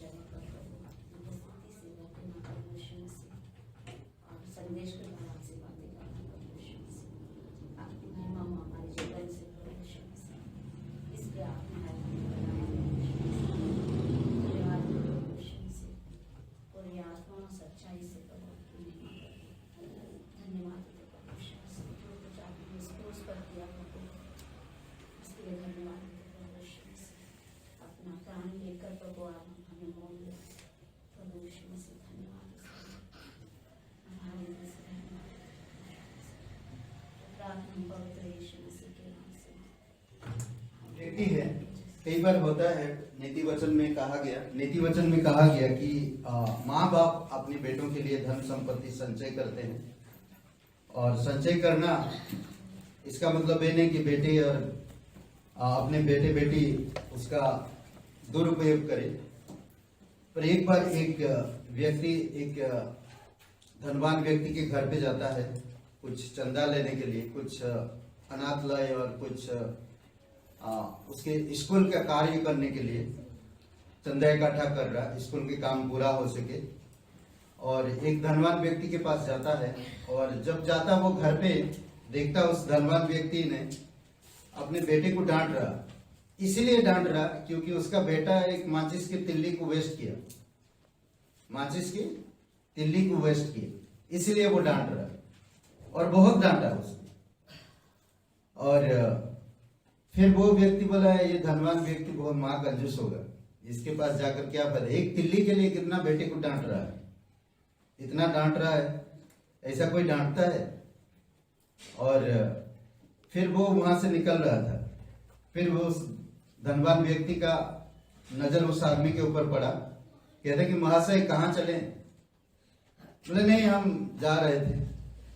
क्षमा कर प्रभु, उपस्थिति सेवा के नाम पर यीशु मसीह और संदेश के द्वारा आपसे बातें करना प्रभु यीशु मसीह, आपकी महिमा हो हमारे जीवन से प्रभु यीशु मसीह, इसलिए आपने बनाया धन्यवाद प्रभु यीशु मसीह। और ये आत्मा और सच्चाई से प्रभु आपकी महिमा करते, धन्यवाद प्रभु यीशु मसीह, जो कुछ आपने इस क्रूस पर किया प्रभु, इसके लिए धन्यवाद प्रभु यीशु मसीह। अपना प्राण लेकर प्रभु आप हमें मोल लिया प्रभु यीशु मसीह, धन्यवाद हमारे दिल से धन्यवाद। प्रार्थना पवित्र यीशु मसीह के नाम से। बेटी है, कई बार होता है नीति वचन में कहा गया कि माँ बाप अपने बेटों के लिए धन संपत्ति संचय करते हैं, और संचय करना इसका मतलब ये नहीं कि बेटे और अपने बेटे बेटी उसका दुरुपयोग करे। पर एक बार एक व्यक्ति एक धनवान व्यक्ति के घर पे जाता है कुछ चंदा लेने के लिए, कुछ अनाथालय और कुछ उसके स्कूल का कार्य करने के लिए चंदा इकट्ठा कर रहा, स्कूल के काम पूरा हो सके। और एक धनवान व्यक्ति के पास जाता है, और जब जाता वो घर पे देखता उस धनवान व्यक्ति ने अपने बेटे को डांट रहा, इसीलिए डांट रहा क्योंकि उसका बेटा एक माचिस की तिल्ली को वेस्ट किया, इसलिए वो डांट रहा, और बहुत डांटा उसने। और फिर वो व्यक्ति बोला ये धनवान व्यक्ति बहुत माँ कंजूस होगा, इसके पास जाकर क्या फायदा, एक तिल्ली के लिए कितना बेटे को डांट रहा है, इतना डांट रहा है, ऐसा कोई डांटता है। और फिर वो वहां से निकल रहा था, फिर वो उस धनवान व्यक्ति का नजर उस आदमी के ऊपर पड़ा, कहते कि महाशय कहाँ चले? बोले नहीं हम जा रहे थे।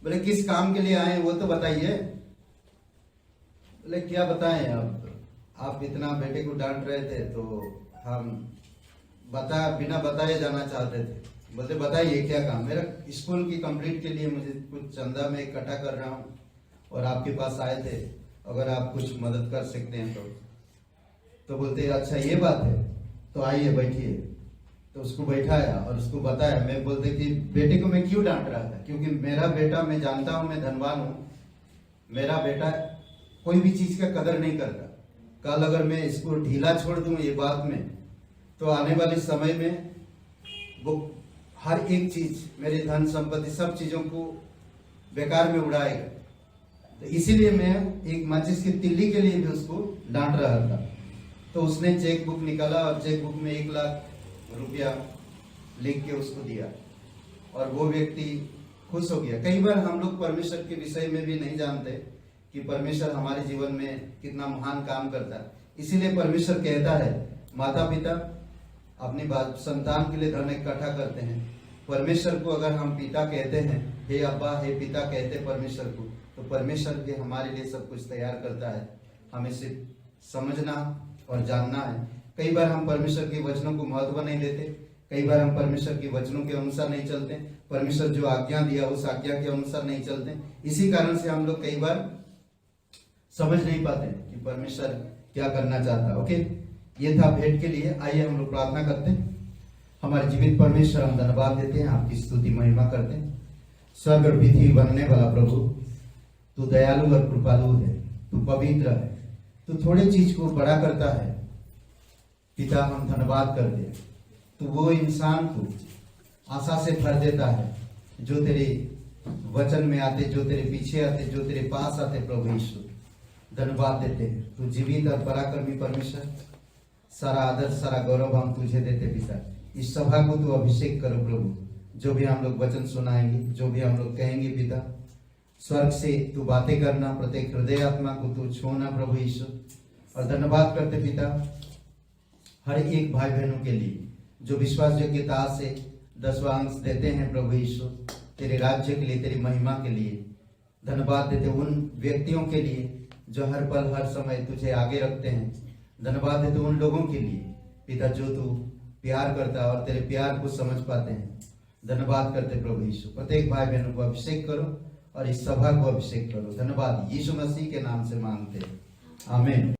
बोले किस काम के लिए आए वो तो बताइए। बोले क्या बताएं, आप इतना बेटे को डांट रहे थे तो हम बिना बताए जाना चाहते थे। बोलते बताइए क्या काम? मेरा स्कूल की कंप्लीट के लिए मुझे कुछ चंदा में इकट्ठा कर रहा हूँ और आपके पास आए थे, अगर आप कुछ मदद कर सकते हैं तो बोलते अच्छा ये बात है, तो आइए बैठिए। तो उसको बैठाया और उसको बताया। मैं बोलते कि बेटे को मैं क्यों डांट रहा था, क्योंकि मेरा बेटा, मैं जानता हूँ मैं धनवान हूँ, मेरा बेटा कोई भी चीज का कदर नहीं करता। कल अगर मैं इसको ढीला छोड़ दूं ये बात में, तो आने वाले समय में वो हर एक चीज, मेरे धन संपत्ति सब चीजों को बेकार में उड़ाएगा। तो इसीलिए मैं एक माचिस की तिल्ली के लिए भी उसको डांट रहा था। तो उसने चेक बुक निकाला और चेक बुक में 1 लाख रुपया लिख के उसको दिया, और वो व्यक्ति खुश हो गया। कई बार हम लोग परमेश्वर के विषय में भी नहीं जानते कि परमेश्वर हमारे जीवन में कितना महान काम करता है। इसीलिए परमेश्वर कहता है, माता पिता अपनी संतान के लिए धन इकट्ठा करते हैं। परमेश्वर को अगर हम पिता कहते हैं, हे अब्बा हे पिता कहते हैं परमेश्वर को, तो परमेश्वर के हमारे लिए सब कुछ तैयार करता है। हमें सिर्फ समझना और जानना है। कई बार हम परमेश्वर के वचनों को महत्व नहीं देते, कई बार हम परमेश्वर के वचनों के अनुसार नहीं चलते, परमेश्वर जो आज्ञा दिया उस आज्ञा के अनुसार नहीं चलते। इसी कारण से हम लोग कई बार समझ नहीं पाते कि परमेश्वर क्या करना चाहता है। ओके, ये था भेंट के लिए। आइए हम लोग प्रार्थना करते हैं। हमारे जीवित परमेश्वर, हम धन्यवाद देते हैं, आपकी स्तुति महिमा करते हैं। स्वर्ग और पृथ्वी बनने वाला प्रभु, तू दयालु और कृपालु है, तू पवित्र है, तू थोड़े चीज को बड़ा करता है। पिता हम धन्यवाद करते हैं, तू वो इंसान को आशा से भर देता है जो तेरे वचन में आते, जो तेरे पीछे आते, जो तेरे पास आते। प्रभु यीशु धन्यवाद देते हैं, तू जीवित और पराक्रमी परमेश्वर। सारा आदर सारा गौरव हम तुझे देते पिता। इस सभा को तू अभिषेक करो प्रभु, जो भी हम लोग वचन सुनाएंगे, जो भी हम लोग कहेंगे पिता, स्वर्ग से तू बातें करना, प्रत्येक हृदय आत्मा को तू छूना प्रभु यीशु। और धन्यवाद करते पिता हर एक भाई बहनों के लिए जो विश्वास योग्यता से 10वां अंश देते हैं प्रभु यीशु, तेरे राज्य के लिए, तेरी महिमा के लिए। धन्यवाद देते उन व्यक्तियों के लिए जो हर पल हर समय तुझे आगे रखते हैं। धन्यवाद देते उन लोगों के लिए पिता जो तू प्यार करता है और तेरे प्यार को समझ पाते हैं। धन्यवाद करते प्रभु यीशु। प्रत्येक भाई बहनों को अभिषेक करो और इस सभा को अभिषेक करो। धन्यवाद यीशु मसीह के नाम से मांगते हैं, आमीन।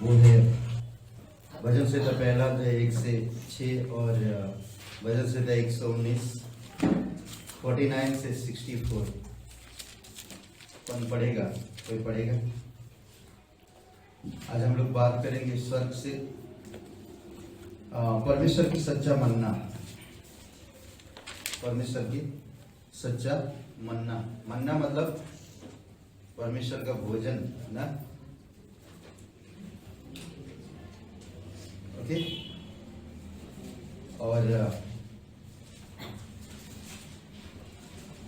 वो है भजन संहिता पहला अध्याय 1 से 6 और भजन संहिता 119 49 से 64। कौन पढ़ेगा? कोई पढ़ेगा? आज हम लोग बात करेंगे स्वर्ग से परमेश्वर की सच्चा मन्ना। परमेश्वर की सच्चा मन्ना। मन्ना मतलब परमेश्वर का भोजन ना। ओके। और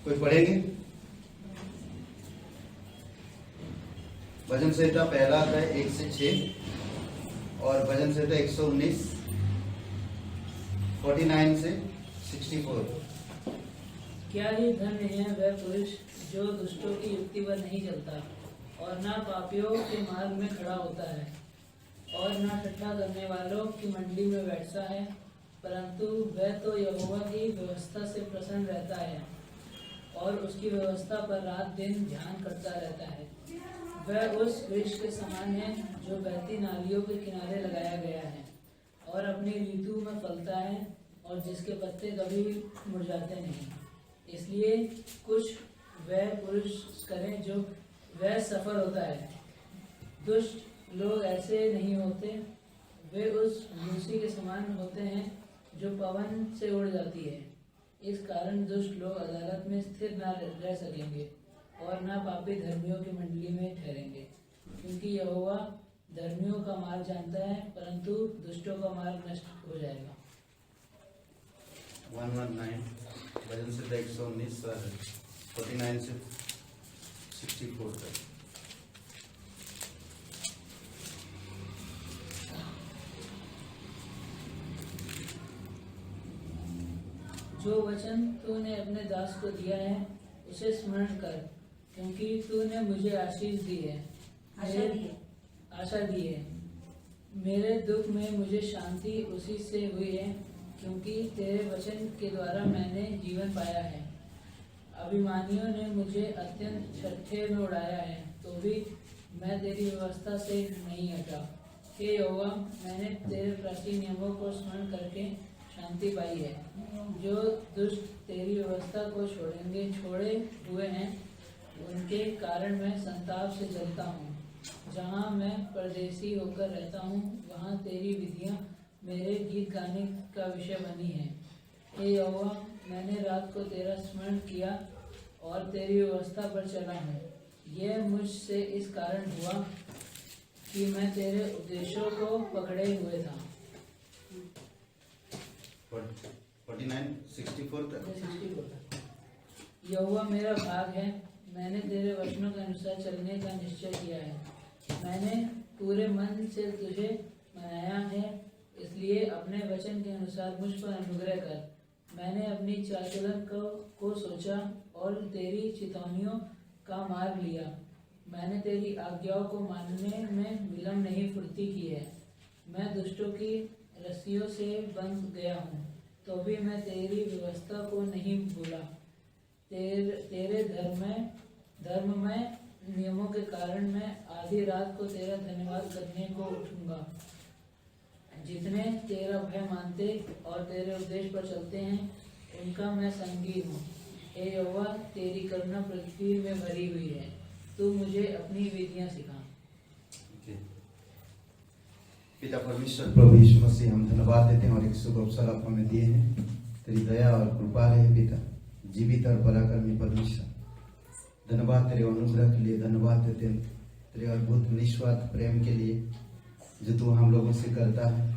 कोई पढ़ेंगे? भजन संहिता पहला अध्याय 1 से 6 और भजन संहिता 119 49 से 64। क्या ही धन्य है वह पुरुष जो दुष्टों की युक्ति पर नहीं चलता और न पापियों के मार्ग में खड़ा होता है और न ठट्ठा करने वालों की मंडी में बैठता है, परंतु वह तो यहोवा की व्यवस्था से प्रसन्न रहता है और उसकी व्यवस्था पर रात दिन ध्यान करता रहता है। वह उस वृक्ष के समान है जो बहती नालियों के किनारे लगाया गया है और अपनी ऋतु में फलता है और जिसके पत्ते कभी मुरझाते नहीं। इसलिए कुछ वह पुरुष करें जो वह सफल होता है। दुष्ट लोग ऐसे नहीं होते, वे उस मूसी के समान होते हैं जो पवन से उड़ जाती है। इस कारण दुष्ट लोग अदालत में स्थिर न रह सकेंगे और न पापी धर्मियों की मंडली में ठहरेंगे, क्योंकि यहोवा धर्मियों का मार्ग जानता है, परंतु दुष्टों का मार्ग नष्ट हो जाएगा। 119 भजन संहिता 119 और 49 से 64 तक। जो वचन तूने अपने दास को दिया है उसे स्मरण कर, क्योंकि तूने मुझे आशीष दी है, आशा दी है। मेरे दुख में मुझे शांति उसी से हुई है, क्योंकि तेरे वचन के द्वारा मैंने जीवन पाया है। अभिमानियों ने मुझे अत्यंत छठे में उड़ाया है, तो भी मैं तेरी व्यवस्था से नहीं हटा। हे यहोवा, मैंने तेरे प्राचीन नियमों को स्मरण करके शांति पाई है। जो दुष्ट तेरी व्यवस्था को छोड़े हुए हैं, उनके कारण मैं संताप से जलता हूँ। जहाँ मैं परदेसी होकर रहता हूँ, वहाँ तेरी विधियाँ मेरे गीत गाने का विषय बनी है। हे यहोवा, मैंने रात को तेरा स्मरण किया और तेरी व्यवस्था पर चला हूँ। यह मुझसे इस कारण हुआ कि मैं तेरे उपदेशों को पकड़े हुए था। 49 64 तक। यहोवा मेरा भाग है, मैंने तेरे वचनों के अनुसार चलने का निश्चय किया है। मैंने पूरे मन से तुझे मनाया है, इसलिए अपने वचन के अनुसार मुझ पर अनुग्रह कर। मैंने अपनी चाल चलन को सोचा और तेरी चितौनियों का मार्ग लिया। मैंने तेरी आज्ञाओं को मानने में विलम्ब नहीं फुर्ती की है। मैं दुष्टों की रस्सियों से बंध गया हूँ, तो भी मैं तेरी व्यवस्था को नहीं भूला। तेरे धर्ममय नियमों के कारण मैं आधी रात को तेरा धन्यवाद करने को उठूंगा। जितने तेरा भय मानते और तेरे उपदेश पर चलते हैं, उनका मैं संगी हूँ। हे यहोवा, तेरी करुणा पृथ्वी में भरी हुई है, तू मुझे अपनी विधियाँ सिखा। पिता परमेश्वर प्रभु यीशु मसीह, हम धन्यवाद देते हैं और एक शुभ अवसर आप हमें दिए हैं। तेरी दया और कृपा रहे पिता, जीवित और पराक्रमी परमेश्वर। धन्यवाद तेरे अनुग्रह के लिए, धन्यवाद देते हैं तेरे अद्भुत निस्वार्थ प्रेम के लिए जो तू हम लोगों से करता है।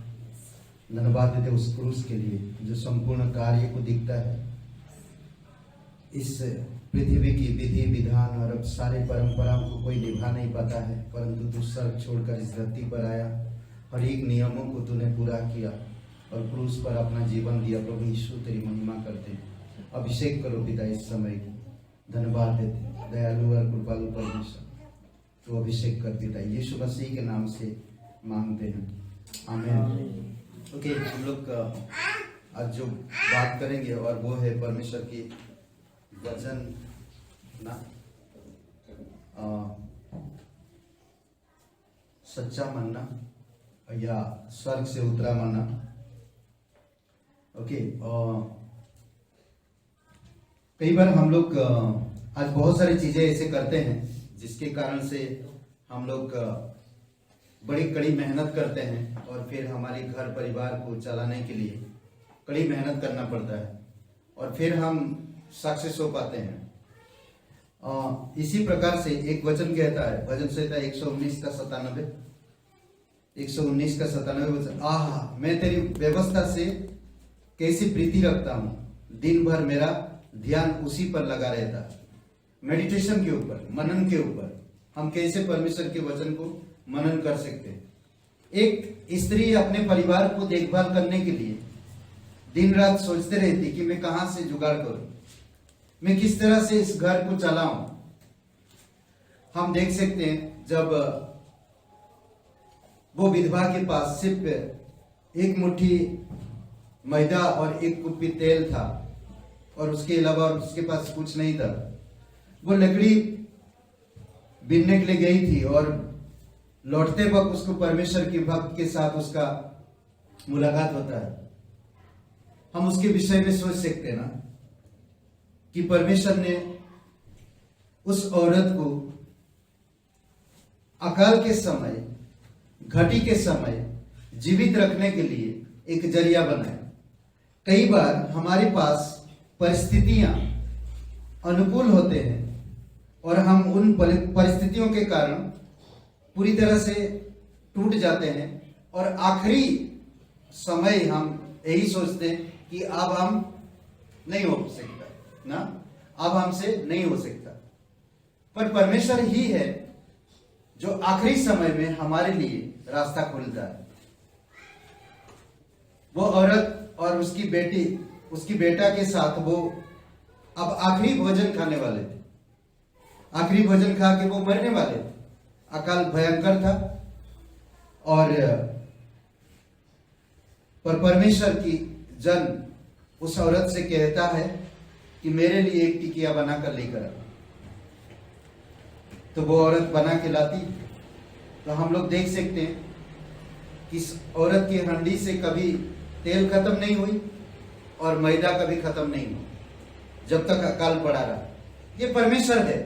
धन्यवाद देते उस क्रूस के लिए जो संपूर्ण कार्य को दिखता है। इस पृथ्वी की विधि विधान और अब सारे परंपराओं को कोई निभा नहीं पाता है, परंतु तू स्वर्ग छोड़कर इस धरती पर आया, हर एक नियमों को तूने पूरा किया और क्रूस पर अपना जीवन दिया। प्रभु यीशु तेरी महिमा करते हैं। अभिषेक करो पिता इस समय को। धन्यवाद देते दयालु और कृपालु परमेश्वर, तो अभिषेक कर पिता यीशु मसीह के नाम से मांगते हैं, आमीन। ओके, हम लोग आज जो बात करेंगे और वो है परमेश्वर की वचन ना सच्चा मन्ना या स्वर्ग से उतरा मन्ना। ओके, कई बार हम लोग आज बहुत सारी चीजें ऐसे करते हैं जिसके कारण से हम लोग बड़ी कड़ी मेहनत करते हैं और फिर हमारे घर परिवार को चलाने के लिए कड़ी मेहनत करना पड़ता है और फिर हम सक्सेस हो पाते हैं। इसी प्रकार से एक वचन कहता है, भजन संहिता 119 का 97, 119 का 97 वचन, आहा मैं तेरी व्यवस्था से कैसी प्रीति रखता हूं, दिन भर मेरा ध्यान उसी पर लगा रहता है। मेडिटेशन के ऊपर, मनन के ऊपर हम कैसे परमेश्वर के वचन को मनन कर सकते हैं। एक स्त्री अपने परिवार को देखभाल करने के लिए दिन रात सोचते रहती कि मैं कहां से जुगाड़ करूं, मैं किस तरह से इस घर को चलाऊं। हम देख सकते हैं जब वो विधवा के पास सिर्फ एक मुट्ठी मैदा और एक कुप्पी तेल था और उसके अलावा उसके पास कुछ नहीं था, वो लकड़ी बीनने के लिए गई थी और लौटते वक्त उसको परमेश्वर के भक्त के साथ उसका मुलाकात होता है। हम उसके विषय में सोच सकते हैं ना कि परमेश्वर ने उस औरत को अकाल के समय, घटी के समय जीवित रखने के लिए एक जरिया बनाया। कई बार हमारे पास परिस्थितियां अनुकूल होते हैं और हम उन परिस्थितियों के कारण पूरी तरह से टूट जाते हैं और आखिरी समय हम यही सोचते हैं कि अब हम नहीं हो सकता ना, अब हमसे नहीं हो सकता। पर परमेश्वर ही है जो आखिरी समय में हमारे लिए रास्ता खोलता है। वो औरत और उसकी बेटी, उसकी बेटा के साथ वो अब आखिरी भोजन खाने वाले थे। आखिरी भोजन खा के वो मरने वाले थे। अकाल भयंकर था और पर परमेश्वर की जन उस औरत से कहता है कि मेरे लिए एक टिकिया बनाकर लेकर आ। तो वो औरत बना के लाती। तो हम लोग देख सकते हैं कि इस औरत की हंडी से कभी तेल खत्म नहीं हुई और मैदा कभी खत्म नहीं हुआ जब तक अकाल पड़ा रहा। ये परमेश्वर है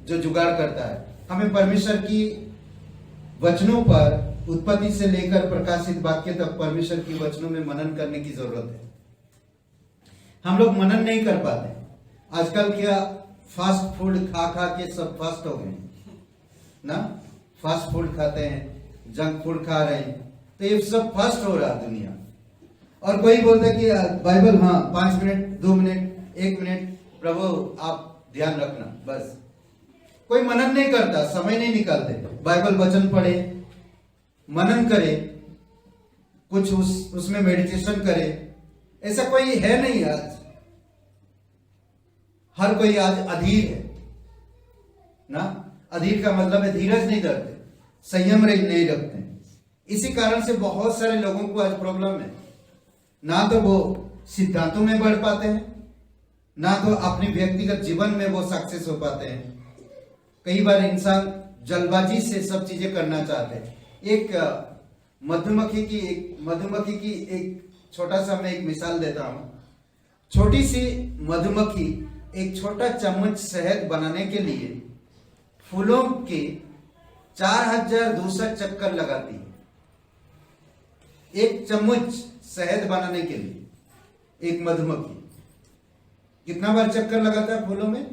जो जुगाड़ करता है। हमें परमेश्वर की वचनों पर, उत्पत्ति से लेकर प्रकाशित वाक्य तक परमेश्वर की वचनों में मनन करने की जरूरत है। हम लोग मनन नहीं कर पाते। आजकल क्या फास्ट फूड खा खा के सब फास्ट हो गए ना, फास्ट फूड खाते हैं, जंक फूड खा रहे हैं, तो ये सब फास्ट हो रहा दुनिया। और कोई बोलता है कि बाइबल, हाँ 5 मिनट, 2 मिनट, 1 मिनट, प्रभु आप ध्यान रखना, बस। कोई मनन नहीं करता, समय नहीं निकालते। बाइबल वचन पढ़े, मनन करे, कुछ उसमें मेडिटेशन करे, ऐसा कोई है नहीं आज। हर कोई आज अधीर है ना। अधीर का मतलब है धीरज नहीं धरते, संयम नहीं रखते। इसी कारण से बहुत सारे लोगों को आज प्रॉब्लम है। ना तो वो सिद्धांतों में बढ़ पाते हैं, ना तो अपने व्यक्तिगत जीवन में वो सक्सेस हो पाते हैं। कई बार इंसान जल्दबाजी से सब चीजें करना चाहते हैं। एक मधुमक्खी की एक छोटा सा मैं एक मिसाल देता हूं। छोटी सी मधुमक्खी एक छोटा चम्मच शहद बनाने के लिए फूलों के 4200 चक्कर लगाती है। एक चम्मच शहद बनाने के लिए एक मधुमक्खी कितना बार चक्कर लगाता है फूलों में?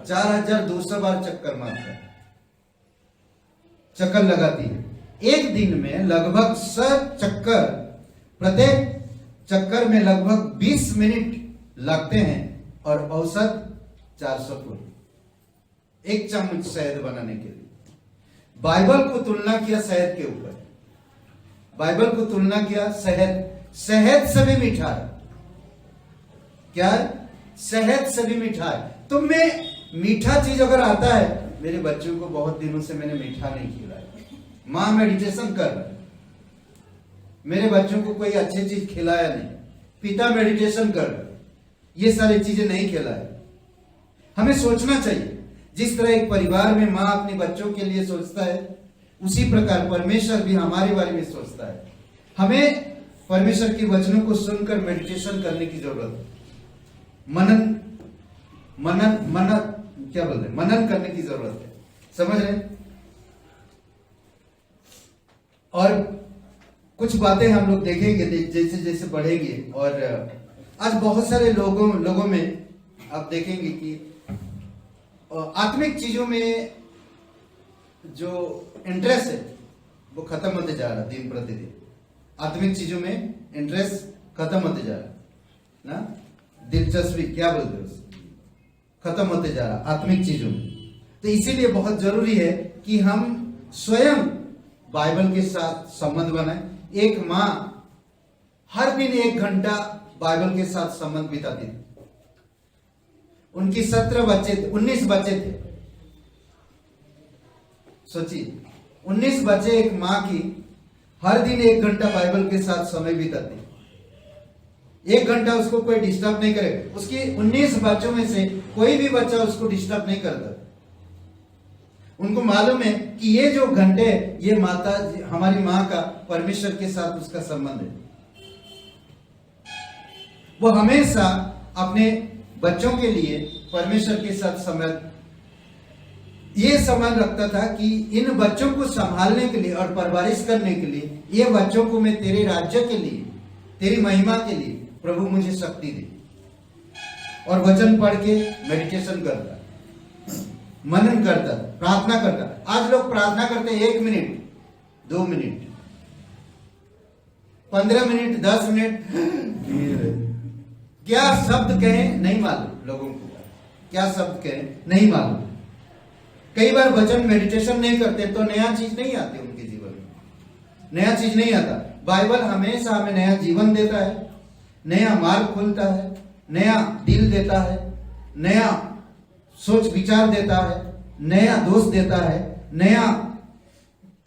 4200 बार चक्कर मारता है, चक्कर लगाती है। एक दिन में लगभग 100 चक्कर, प्रत्येक चक्कर में लगभग 20 मिनट लगते हैं और औसत 400 फूल एक चम्मच शहद बनाने के लिए। बाइबल को तुलना किया शहद के ऊपर, बाइबल को तुलना किया शहद से भी मीठा है। क्या है? शहद से भी मीठा है। तो मैं मीठा चीज अगर आता है, मेरे बच्चों को बहुत दिनों से मैंने मीठा नहीं खिलाया, मां मेडिटेशन कर रहा है, मेरे बच्चों को कोई अच्छी चीज खिलाया नहीं, पिता मेडिटेशन कर रहा है, ये सारी चीजें नहीं खिलाए। हमें सोचना चाहिए जिस तरह एक परिवार में मां अपने बच्चों के लिए सोचता है, उसी प्रकार परमेश्वर भी हमारे बारे में सोचता है। हमें परमेश्वर के वचनों को सुनकर मेडिटेशन करने की जरूरत है, मनन करने की जरूरत है, समझ रहे? और कुछ बातें हम लोग देखेंगे जैसे जैसे बढ़ेंगे। और आज बहुत सारे लोगों में आप देखेंगे कि आत्मिक चीजों में जो इंटरेस्ट है वो खत्म होते जा रहा दिन प्रतिदिन। आत्मिक चीजों में इंटरेस्ट खत्म होते जा रहा ना, दिलचस्पी क्या बोलते हो, खत्म होते जा रहा आत्मिक चीजों में। तो इसीलिए बहुत जरूरी है कि हम स्वयं बाइबल के साथ संबंध बनाए। एक माँ हर दिन 1 घंटा बाइबल के साथ संबंध बिताती थी। उनकी 17 बच्चे थे, 19 बच्चे थे। सोचिए 19 बच्चे, एक माँ की हर दिन 1 घंटा बाइबल के साथ समय बिताती। 1 घंटा उसको कोई डिस्टर्ब नहीं करेगा। उसकी 19 बच्चों में से कोई भी बच्चा उसको डिस्टर्ब नहीं करता। उनको मालूम है कि ये जो घंटे, ये माता, हमारी माँ का परमेश्वर के साथ उसका संबंध है। वो हमेशा अपने बच्चों के लिए परमेश्वर के साथ समय, ये समझ रखता था कि इन बच्चों को संभालने के लिए और परवरिश करने के लिए, ये बच्चों को मैं तेरे राज्य के लिए, तेरी महिमा के लिए प्रभु मुझे शक्ति दे। और वचन पढ़ के मेडिटेशन करता, मनन करता, प्रार्थना करता। आज लोग प्रार्थना करते 1 मिनट, 2 मिनट, 15 मिनट, 10 मिनट, क्या शब्द कहें नहीं मालूम लोगों को, क्या शब्द कहें नहीं मालूम। कई बार वचन मेडिटेशन नहीं करते तो नया चीज नहीं आती उनके जीवन में, नया चीज नहीं आता। बाइबल हमेशा हमें नया जीवन देता है, नया मार्ग खोलता है, नया दिल देता है, नया सोच विचार देता है, नया दोस्त देता है, नया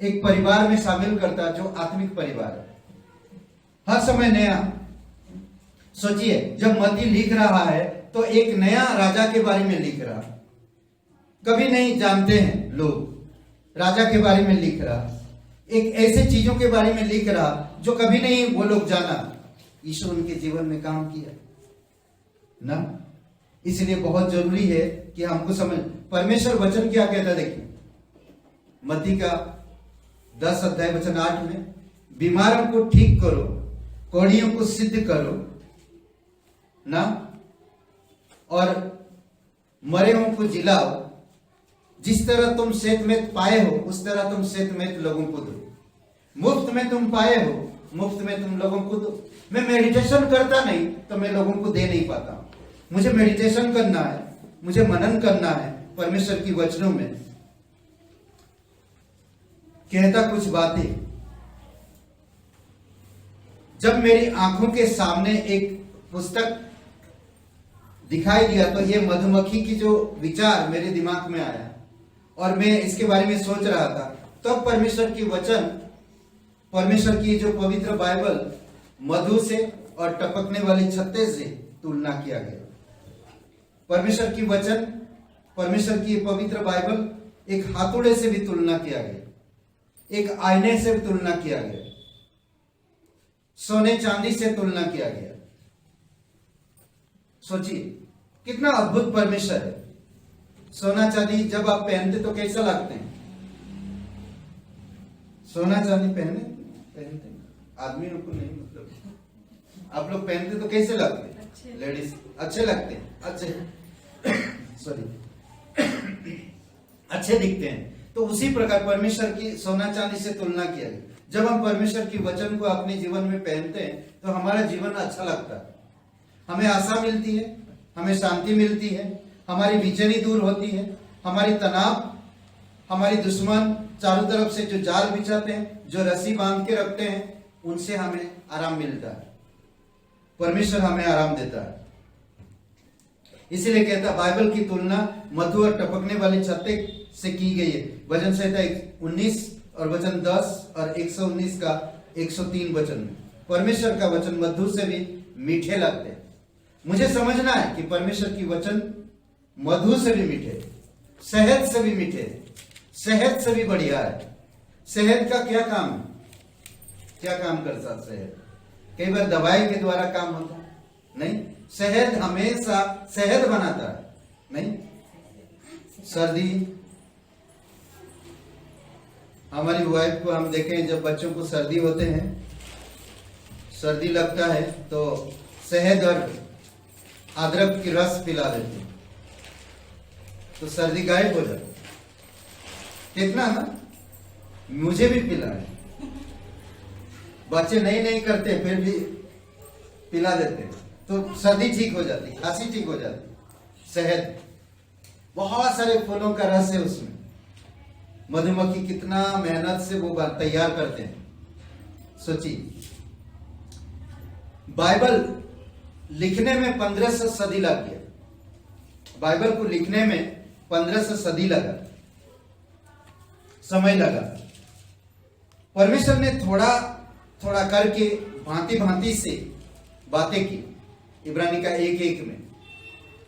एक परिवार में शामिल करता है जो आत्मिक परिवार है, हर समय नया। सोचिए जब मत्ती लिख रहा है तो एक नया राजा के बारे में लिख रहा, कभी नहीं जानते हैं लोग, राजा के बारे में लिख रहा, एक ऐसे चीजों के बारे में लिख रहा जो कभी नहीं वो लोग जाना। यीशु उनके जीवन में काम किया ना। इसलिए बहुत जरूरी है कि हमको समझ, परमेश्वर वचन क्या कहता है। देखिए मत्ती का 10 अध्याय वचन 8 में, बीमारों को ठीक करो, कोढ़ियों को सिद्ध करो ना, और मरेओं को जिलाओ, जिस तरह तुम सेहतमंद पाए हो उस तरह तुम सेहतमंद लोगों को दो। मुफ्त में तुम पाए हो, मुफ्त में तुम लोगों को दो। मैं मेडिटेशन करता नहीं तो मैं लोगों को दे नहीं पाता। मुझे मेडिटेशन करना है, मुझे मनन करना है परमेश्वर की वचनों में। कहता कुछ बातें, जब मेरी आंखों के सामने एक पुस्तक दिखाई दिया तो ये मधुमक्खी की जो विचार मेरे दिमाग में आया और मैं इसके बारे में सोच रहा था। तब परमेश्वर की वचन, परमेश्वर की जो पवित्र बाइबल मधु से और टपकने वाली छत्ते से तुलना किया गया। परमेश्वर की वचन, परमेश्वर की पवित्र बाइबल एक हाथोड़े से भी तुलना किया गया, एक आईने से भी तुलना किया गया, सोने चांदी से तुलना किया गया। सोचिए कितना अद्भुत परमेश्वर है। सोना चांदी जब आप पहनते तो कैसा लगते हैं? सोना चांदी पहनते आदमियों को नहीं, मतलब आप लोग पहनते तो कैसे लगते हैं? लेडीज अच्छे लगते हैं, अच्छे सॉरी अच्छे दिखते हैं। तो उसी प्रकार परमेश्वर की सोना चांदी से तुलना किया गया। जब हम परमेश्वर की वचन को अपने जीवन में पहनते हैं तो हमारा जीवन अच्छा लगता है, हमें आशा मिलती है, हमें शांति मिलती है, हमारी बेचैनी दूर होती है, हमारी तनाव, हमारी दुश्मन चारों तरफ से जो जाल बिछाते हैं, जो रस्सी बांध के रखते हैं, उनसे हमें आराम मिलता है। परमेश्वर हमें आराम देता है। इसीलिए कहता है बाइबल की तुलना मधु और टपकने वाले छत्ते से की गई है। वचन संहिता 19 और वचन 10 और 119 का 103 वचन में परमेश्वर का वचन मधु से भी मीठे लगते हैं। मुझे समझना है कि परमेश्वर की वचन मधु से भी मीठे, शहद से भी मीठे, शहद से भी बढ़िया है। शहद का क्या काम है? क्या काम करता है शहद? कई बार दवाई के द्वारा काम होता है, नहीं। शहद हमेशा शहद बनाता है, नहीं। सर्दी, हमारी वाइफ को हम देखें, जब बच्चों को सर्दी होते हैं, सर्दी लगता है तो शहद और अदरक की रस पिला देते हैं, तो सर्दी गायब हो जाती। कितना ना, मुझे भी पिला है, बच्चे नहीं करते फिर भी पिला देते हैं, तो सर्दी ठीक हो जाती, खांसी ठीक हो जाती। शहद, बहुत सारे फूलों का रस है उसमें, मधुमक्खी कितना मेहनत से वो तैयार करते हैं। सोचिए, बाइबल लिखने में 1500 सदी लग गया। बाइबल को लिखने में 1500 सदी लगा, समय लगा। परमेश्वर ने थोड़ा थोड़ा करके भांति भांति से बातें की। इब्रानी का 1:1 में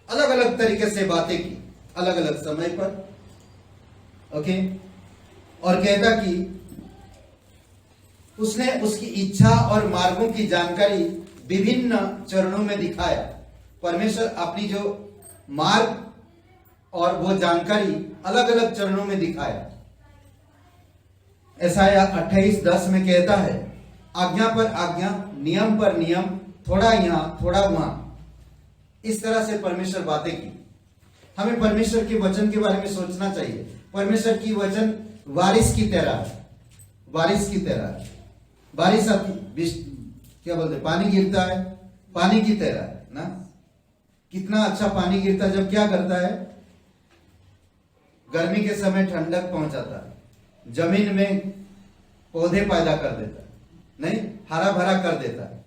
अलग अलग तरीके से बातें की, अलग अलग समय पर। ओके, और कहता कि उसने उसकी इच्छा और मार्गों की जानकारी विभिन्न चरणों में दिखाया। परमेश्वर अपनी जो मार्ग और वो जानकारी अलग अलग चरणों में दिखाया। यशायाह 28:10 में कहता है, आज्ञा पर आज्ञा, नियम पर नियम, थोड़ा यहां थोड़ा वहां। इस तरह से परमेश्वर बातें की। हमें परमेश्वर के वचन के बारे में सोचना चाहिए। परमेश्वर की वचन बारिश की तरह है, बारिश की तरह है। बारिश आती, क्या बोलते, पानी गिरता है, पानी की तरह है ना। कितना अच्छा पानी गिरता, जब क्या करता है, गर्मी के समय ठंडक पहुंचाता है, जमीन में पौधे पैदा कर देता है, नहीं, हरा भरा कर देता है।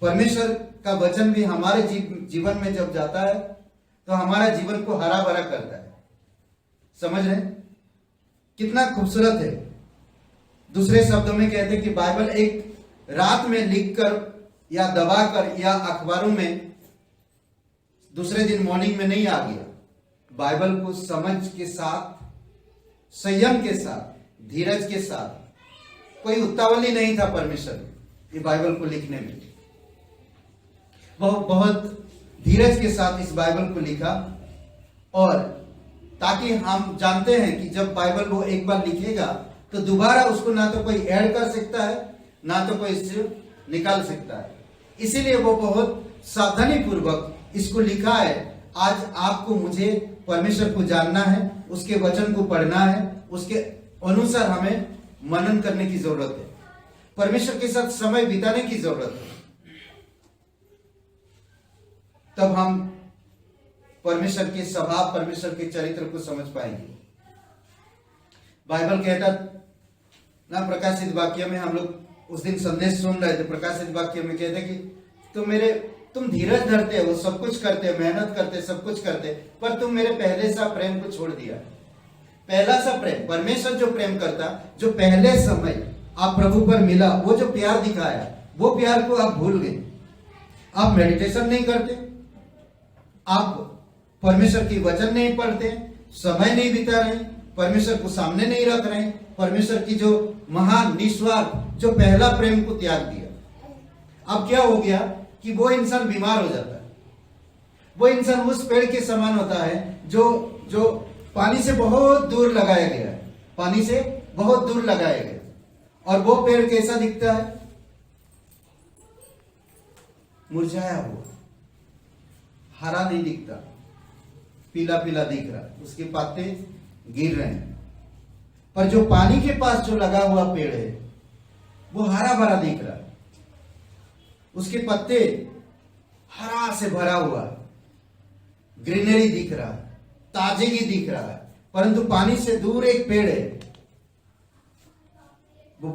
परमेश्वर का वचन भी हमारे जीवन में जब जाता है तो हमारा जीवन को हरा भरा करता है। समझ रहे, कितना खूबसूरत है। दूसरे शब्दों में कहते हैं कि बाइबल एक रात में लिखकर या दबाकर या अखबारों में दूसरे दिन मॉर्निंग में नहीं आ गया। बाइबल को समझ के साथ, संयम के साथ, धीरज के साथ, कोई उतावली नहीं था परमेश्वर ये बाइबल को लिखने में। बहुत धीरज के साथ इस बाइबल को लिखा, और ताकि हम जानते हैं कि जब बाइबल वो एक बार लिखेगा तो दोबारा उसको ना तो कोई ऐड कर सकता है, ना तो कोई इससे निकाल सकता है। इसीलिए वो बहुत सावधानी पूर्वक इसको लिखा है। आज आपको मुझे परमेश्वर को जानना है, उसके वचन को पढ़ना है, उसके अनुसार हमें मनन करने की जरूरत है, परमेश्वर के साथ समय बिताने की जरूरत है। तब हम परमेश्वर के स्वभाव, परमेश्वर के चरित्र को समझ पाएंगे। बाइबल कहता ना, प्रकाशित वाक्य में, हम लोग उस दिन संदेश सुन रहे थे, प्रकाशित वाक्य में कहते कि तुम धीरज धरते हो, सब कुछ करते, मेहनत करते, सब कुछ करते, पर तुम मेरे पहले सा प्रेम को छोड़ दिया। पहला सा प्रेम, परमेश्वर जो प्रेम करता, जो पहले समय आप प्रभु पर मिला, वो जो प्यार दिखाया, वो प्यार को आप भूल गए। आप मेडिटेशन नहीं करते, आप परमेश्वर की वचन नहीं पढ़ते, समय नहीं बिता रहे, परमेश्वर को सामने नहीं रख रहे, परमेश्वर की जो महान निस्वार्थ जो पहला प्रेम को त्याग दिया। अब क्या हो गया कि वो इंसान बीमार हो जाता है। वो इंसान उस पेड़ के समान होता है जो पानी से बहुत दूर लगाया गया है, पानी से बहुत दूर लगाया गया। और वो पेड़ कैसा दिखता है? मुरझाया हुआ, हरा नहीं दिखता, पीला पीला दिख रहा, उसके पत्ते गिर रहे हैं। पर जो पानी के पास जो लगा हुआ पेड़ है वो हरा भरा दिख रहा है, उसके पत्ते हरा से भरा हुआ, ग्रीनरी दिख रहा है, ताजगी दिख रहा है। परंतु पानी से दूर एक पेड़ है, वो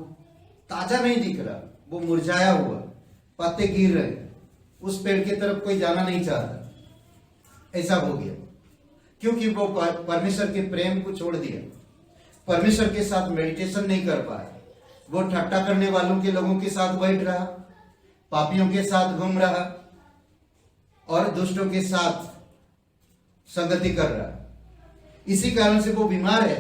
ताजा नहीं दिख रहा, वो मुरझाया हुआ, पत्ते गिर रहे, उस पेड़ की तरफ कोई जाना नहीं चाहता। ऐसा हो गया क्योंकि वो परमेश्वर के प्रेम को छोड़ दिया, परमेश्वर के साथ मेडिटेशन नहीं कर पाया। वो ठट्टा करने वालों के लोगों के साथ बैठ रहा, पापियों के साथ घूम रहा और दुष्टों के साथ संगति कर रहा। इसी कारण से वो बीमार है।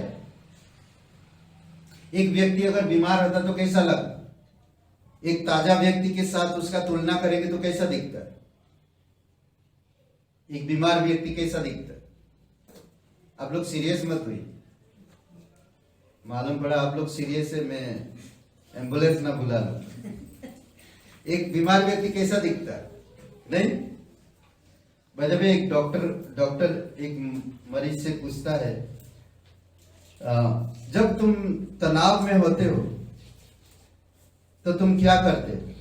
एक व्यक्ति अगर बीमार होता तो कैसा लगता, एक ताजा व्यक्ति के साथ उसका तुलना करेंगे तो कैसा दिखता है, एक बीमार व्यक्ति कैसा दिखता है। आप लोग सीरियस मत हुई, मालूम पड़ा आप लोग सीरियस है, मैं एम्बुलेंस ना बुला लूं। एक बीमार व्यक्ति कैसा दिखता है, नहीं? जब एक डॉक्टर एक मरीज से पूछता है, जब तुम तनाव में होते हो तो तुम क्या करते हो?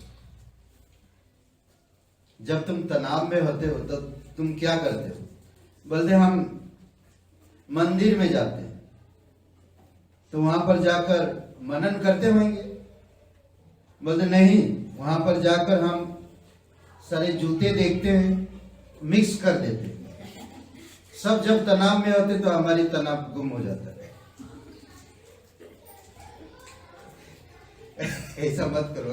जब तुम तनाव में होते हो तो तुम क्या करते हो? बोलते हम मंदिर में जाते हैं, तो वहां पर जाकर मनन करते होंगे। बोलते नहीं, वहां पर जाकर हम सारे जूते देखते हैं, मिक्स कर देते हैं। सब जब तनाव में होते तो हमारी तनाव गुम हो जाता है। ऐसा मत करो,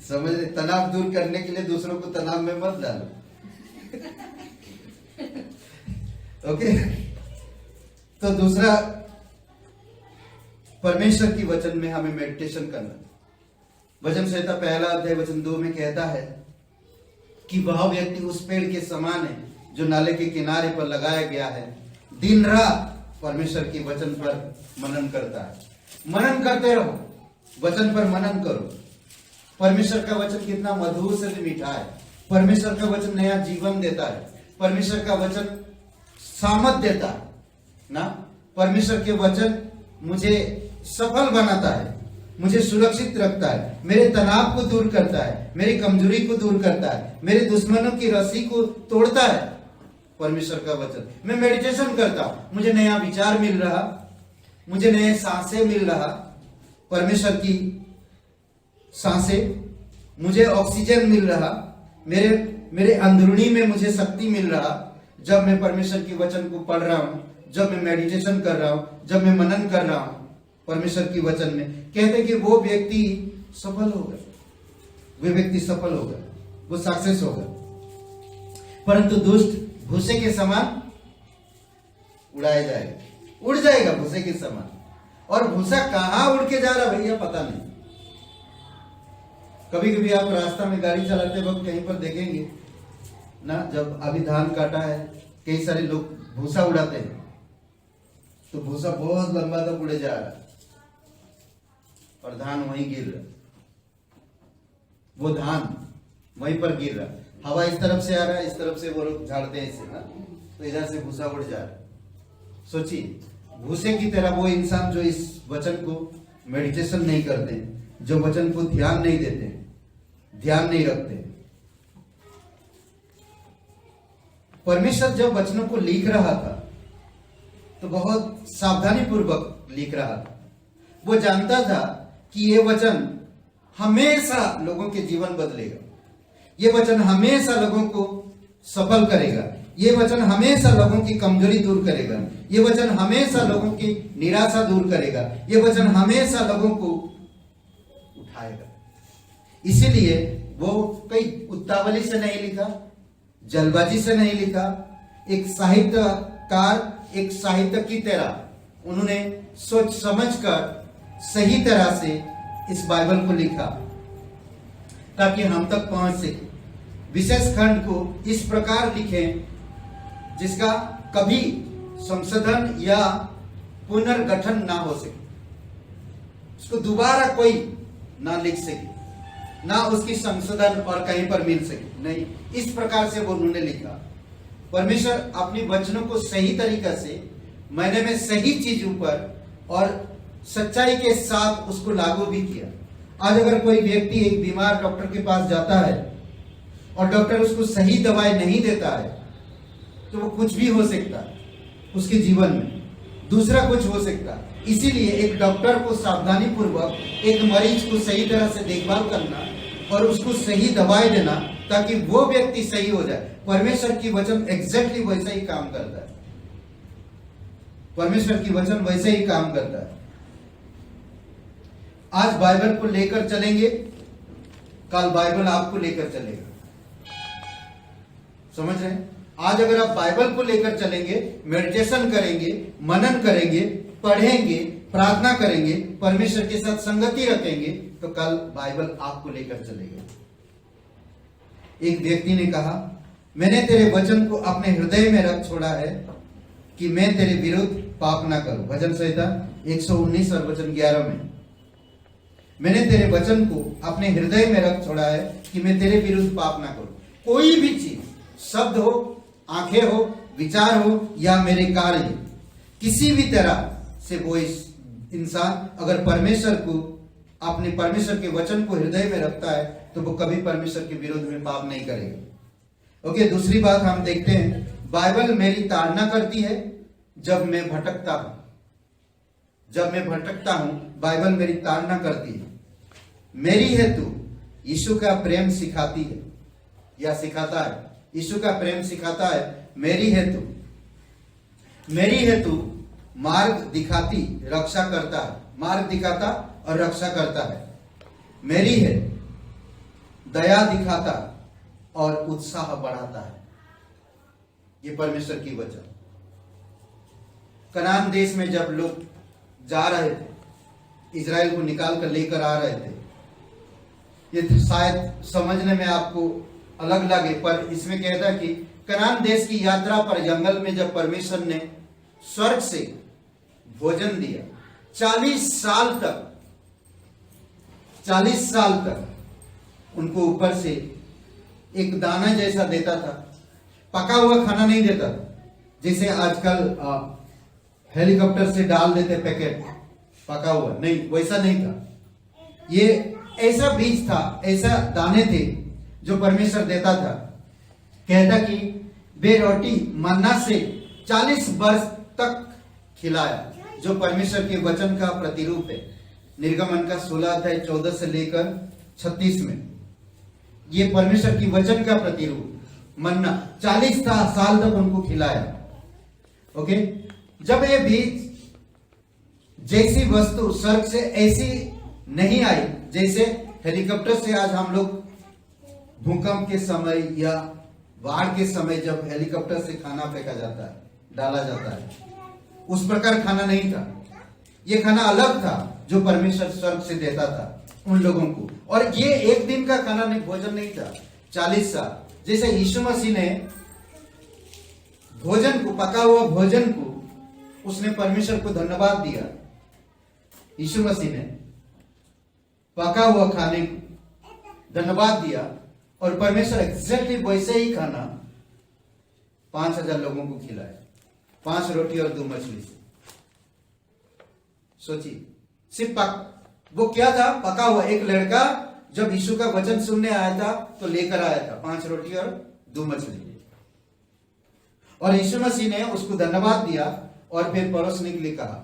समझ, तनाव दूर करने के लिए दूसरों को तनाव में मत डालो। ओके, तो दूसरा, परमेश्वर की वचन में हमें मेडिटेशन करना। वचन संहिता 1:2 में कहता है कि वह व्यक्ति उस पेड़ के समान है जो नाले के किनारे पर लगाया गया है, दिन रात परमेश्वर की वचन पर मनन करता है। मनन करते रहो, वचन पर मनन करो। परमेश्वर का वचन कितना मधुर से मीठा है। परमेश्वर का वचन नया जीवन देता है। परमेश्वर का वचन सामर्थ देता है ना। परमेश्वर के वचन मुझे सफल बनाता है, मुझे सुरक्षित रखता है, मेरे तनाव को दूर करता है, मेरी कमजोरी को दूर करता है, मेरे दुश्मनों की रस्सी को तोड़ता है। परमेश्वर का वचन, मैं मेडिटेशन करता हूं, मुझे नया विचार मिल रहा, मुझे नए सांसें मिल रहा। परमेश्वर की सांसें, मुझे ऑक्सीजन मिल रहा, मेरे अंदरूनी में मुझे शक्ति मिल रहा। जब मैं परमेश्वर की वचन को पढ़ रहा हूं, जब मैं मेडिटेशन कर रहा हूं, जब मैं मनन कर रहा हूं परमेश्वर की वचन में, कहते कि वो व्यक्ति सफल होगा, वो व्यक्ति सफल होगा, वो सक्सेस होगा। परंतु दुष्ट भूसे के समान उड़ाया जाएगा, उड़ जाएगा भूसे के समान। और भूसा कहां उड़ के जा रहा भैया पता नहीं। कभी कभी आप रास्ता में गाड़ी चलाते वक्त कहीं पर देखेंगे ना, जब अभी धान काटा है, कई सारे लोग भूसा उड़ाते हैं, तो भूसा बहुत लंबा तक उड़े जा रहा है और धान वहीं गिर रहा, वो धान वहीं पर गिर रहा। हवा इस तरफ से आ रहा है, इस तरफ से वो लोग झाड़ते हैं इसे ना, तो इधर से भूसा उड़ जा रहा है। सोचिए, भूसे की तरह वो इंसान जो इस वचन को मेडिटेशन नहीं करते, जो वचन को ध्यान नहीं देते, ध्यान नहीं रखते। परमेश्वर जब वचनों को लिख रहा था तो बहुत सावधानी पूर्वक लिख रहा था। वो जानता था कि ये वचन हमेशा लोगों के जीवन बदलेगा, ये वचन हमेशा लोगों को सफल करेगा, ये वचन हमेशा लोगों की कमजोरी दूर करेगा, ये वचन हमेशा लोगों की निराशा दूर करेगा, ये वचन हमेशा लोगों को उठाएगा। इसीलिए वो कई उतावली से नहीं लिखा, जल्दबाजी से नहीं लिखा। एक साहित्यकार, एक साहित्यक की तरह उन्होंने सोच समझकर सही तरह से इस बाइबल को लिखा ताकि हम तक पहुंच सके। विशेष खंड को इस प्रकार लिखें जिसका कभी संशोधन या पुनर्गठन ना हो सके, उसको दोबारा कोई ना लिख सके, ना उसकी संशोधन और कहीं पर मिल सके, नहीं। इस प्रकार से वो उन्होंने लिखा। परमेश्वर अपनी वचनों को सही तरीका से, मैंने में सही चीजों पर और सच्चाई के साथ उसको लागू भी किया। आज अगर कोई व्यक्ति एक बीमार डॉक्टर के पास जाता है और डॉक्टर उसको सही दवाई नहीं देता है तो वो कुछ भी हो सकता है उसके जीवन में, दूसरा कुछ हो सकता है। इसीलिए एक डॉक्टर को सावधानी पूर्वक एक मरीज को सही तरह से देखभाल करना और उसको सही दवाई देना ताकि वो व्यक्ति सही हो जाए। परमेश्वर की वचन एग्जैक्टली वैसा ही काम करता है। परमेश्वर की वचन वैसे ही काम करता है। आज बाइबल को लेकर चलेंगे, कल बाइबल आपको लेकर चलेगा। समझ रहे हैं? आज अगर आप बाइबल को लेकर चलेंगे, मेडिटेशन करेंगे, मनन करेंगे, पढ़ेंगे, प्रार्थना करेंगे, परमेश्वर के साथ संगति रखेंगे, तो कल बाइबल आपको लेकर चलेगा। एक व्यक्ति ने कहा, मैंने तेरे वचन को अपने हृदय में रख छोड़ा है कि मैं तेरे विरुद्ध पाप ना करूं। भजन संहिता 119 और वचन 11 में, मैंने तेरे वचन को अपने हृदय में रख छोड़ा है कि मैं तेरे विरुद्ध पाप ना करूं। कोई भी चीज, शब्द हो, आंखें हो, विचार हो या मेरे कार्य, किसी भी तरह से वो इंसान अगर परमेश्वर के वचन को हृदय में रखता है तो वो कभी परमेश्वर के विरोध में पाप नहीं करेगा। ओके, दूसरी बात हम देखते हैं, बाइबल मेरी ताड़ना करती है जब मैं भटकता हूं। जब मैं भटकता हूं, बाइबल मेरी ताड़ना करती है। मेरी हेतु यीशु का प्रेम सिखाती है या सिखाता है। यीशु का प्रेम सिखाता है। मेरी हेतु मार्ग दिखाती, रक्षा करता है। मार्ग दिखाता और रक्षा करता है। मेरी है दया दिखाता और उत्साह बढ़ाता है। ये परमेश्वर की वचन। कनान देश में जब लोग जा रहे थे, इजराइल को निकाल कर लेकर आ रहे थे, ये शायद समझने में आपको अलग लगे, पर इसमें कहता है कि कनान देश की यात्रा पर जंगल में जब परमेश्वर ने स्वर्ग से भोजन दिया, 40 साल तक उनको ऊपर से एक दाना जैसा देता था। पका हुआ खाना नहीं देता था, जैसे आजकल हेलीकॉप्टर से डाल देते पैकेट पका हुआ, नहीं, वैसा नहीं था। ये ऐसा बीज था, ऐसा दाने थे जो परमेश्वर देता था। कहता कि वे रोटी मन्ना से 40 वर्ष तक खिलाया, जो परमेश्वर के वचन का प्रतिरूप है। निर्गमन का 16 अध्याय 14 से लेकर 36 में ये परमेश्वर की वचन का प्रतिरूप मन्ना 40 साल तक उनको खिलाया। ओके, जब ये बीज जैसी वस्तु स्वर्ग से ऐसी नहीं आई, जैसे हेलीकॉप्टर से आज हम लोग भूकंप के समय या बाढ़ के समय जब हेलीकॉप्टर से खाना फेंका जाता है, डाला जाता है, उस प्रकार खाना नहीं था। ये खाना अलग था जो परमेश्वर स्वर्ग से देता था उन लोगों को। और ये एक दिन का खाना नहीं, भोजन नहीं था, 40 साल। जैसे यीशु मसीह ने भोजन को, पका हुआ भोजन को, उसने परमेश्वर को धन्यवाद दिया। यीशु मसीह ने पका हुआ खाने को धन्यवाद दिया और परमेश्वर एग्जैक्टली वैसे ही खाना 5000 लोगों को खिलाया, 5 रोटी और 2 मछली से। सोचिए, सिर्फ वो क्या था, पका हुआ। एक लड़का जब यीशु का वचन सुनने आया था तो लेकर आया था 5 रोटी और 2 मछली, और यीशु मसीह ने उसको धन्यवाद दिया और फिर परोसने के लिए कहा।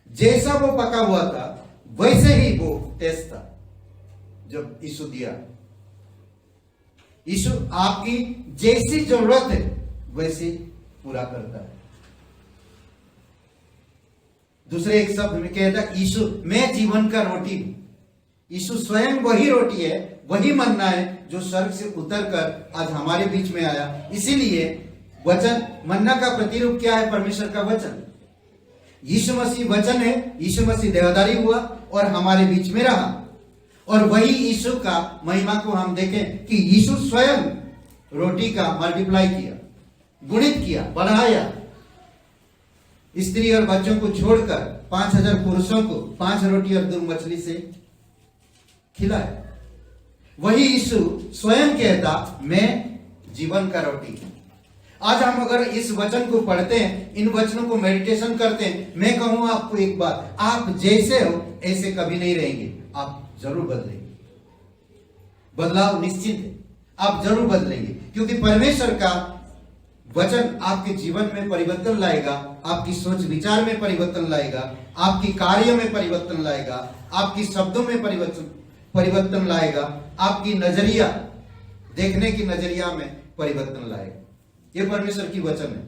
जैसा वो पका हुआ था वैसे ही वो टेस्ट था जब यीशु दिया। यीशु आपकी जैसी जरूरत है वैसे पूरा करता है। दूसरे एक शब्द में कहता है, यीशु मैं जीवन का रोटी हूं। यीशु स्वयं वही रोटी है, वही मन्ना है जो स्वर्ग से उतरकर आज हमारे बीच में आया। इसीलिए वचन, मन्ना का प्रतिरूप क्या है? परमेश्वर का वचन। यीशु मसीह वचन है। यीशु मसीह देहधारी हुआ और हमारे बीच में रहा, और वही यीशु का महिमा को हम देखें कि यीशु स्वयं रोटी का मल्टीप्लाई किया, गुणित किया, बढ़ाया। स्त्री और बच्चों को छोड़कर 5000 पुरुषों को 5 रोटी और 2 मछली से खिलाया। वही यीशु स्वयं कहता, मैं जीवन का रोटी हूं। आज हम अगर इस वचन को पढ़ते हैं, इन वचनों को मेडिटेशन करते हैं, मैं कहूं आपको एक बात, आप जैसे हो ऐसे कभी नहीं रहेंगे, आप जरूर बदलेंगे। बदलाव निश्चित है, आप जरूर बदलेंगे, क्योंकि परमेश्वर का वचन आपके जीवन में परिवर्तन लाएगा, आपकी सोच विचार में परिवर्तन लाएगा, आपकी कार्य में परिवर्तन लाएगा, आपकी शब्दों में परिवर्तन लाएगा, आपकी नजरिया, देखने की नजरिया में परिवर्तन लाएगा। ये परमेश्वर की वचन है।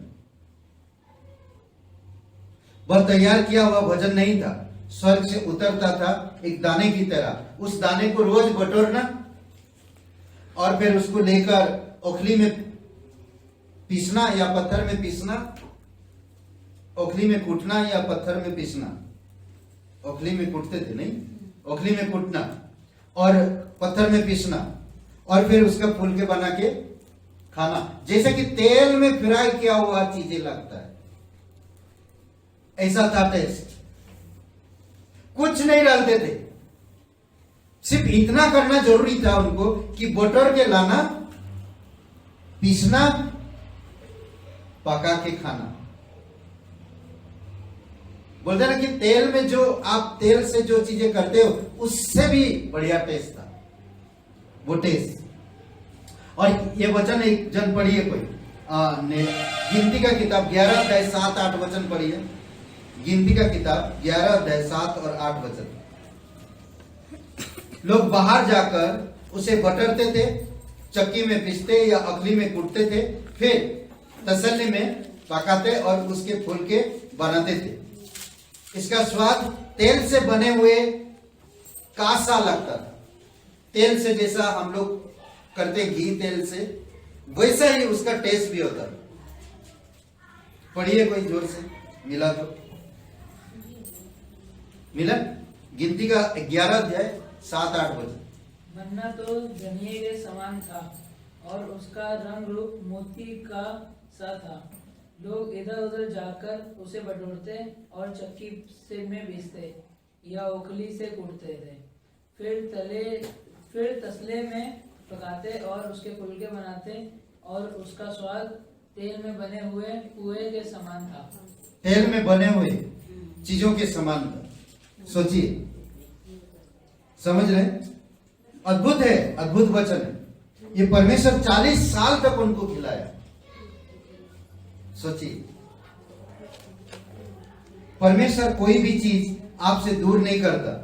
वह तैयार किया हुआ भोजन नहीं था, स्वर्ग से उतरता था एक दाने की तरह। उस दाने को रोज बटोरना और फिर उसको लेकर ओखली में पीसना या पत्थर में पीसना, ओखली में कूटना या पत्थर में पीसना, ओखली में कूटते थे नहीं, ओखली में कूटना और पत्थर में पीसना और फिर उसका फूल के बना के खाना, जैसे कि तेल में फ्राई किया हुआ चीजें लगता है, ऐसा था टेस्ट। कुछ नहीं डालते थे, सिर्फ इतना करना जरूरी था उनको कि बटर के लाना, पीसना, पका के खाना। बोलते ना कि तेल में जो आप तेल से जो चीजें करते हो उससे भी बढ़िया टेस्ट था वो टेस्ट। और ये वचन एक जन पढ़िए कोई ने गिनती का किताब 11 अध्याय 7-8 वचन पढ़िए। गिनती का किताब 11 अध्याय 7 और 8 वचन। लोग बाहर जाकर उसे बटरते थे, चक्की में पीसते या अखली में कूटते थे, फिर तसल्ली में पकाते और उसके फुलके बनाते थे। इसका स्वाद तेल से बने हुए का सा लगता था। तेल से जैसा हम लोग करते घी तेल से, वैसा ही उसका टेस्ट भी होता था। पढ़िए कोई जोर से, मिला तो मिला। गिनती का 11 अध्याय 7-8 वचन। मन्ना तो धनिये के समान था और उसका रंग रूप मोती का सा था। लोग इधर उधर जाकर उसे बटोरते और चक्की से में पीसते या ओखली से कूटते थे, फिर तसले में पकाते और उसके फुलके बनाते और उसका स्वाद तेल में बने हुए कुएं के समान था। तेल में बने हुए चीजों के समान था। सोचिए, समझ रहे? अद्भुत है, अद्भुत वचन है। ये परमेश्वर 40 साल तक उनको खिलाया। सोचिए, परमेश्वर कोई भी चीज आपसे दूर नहीं करता।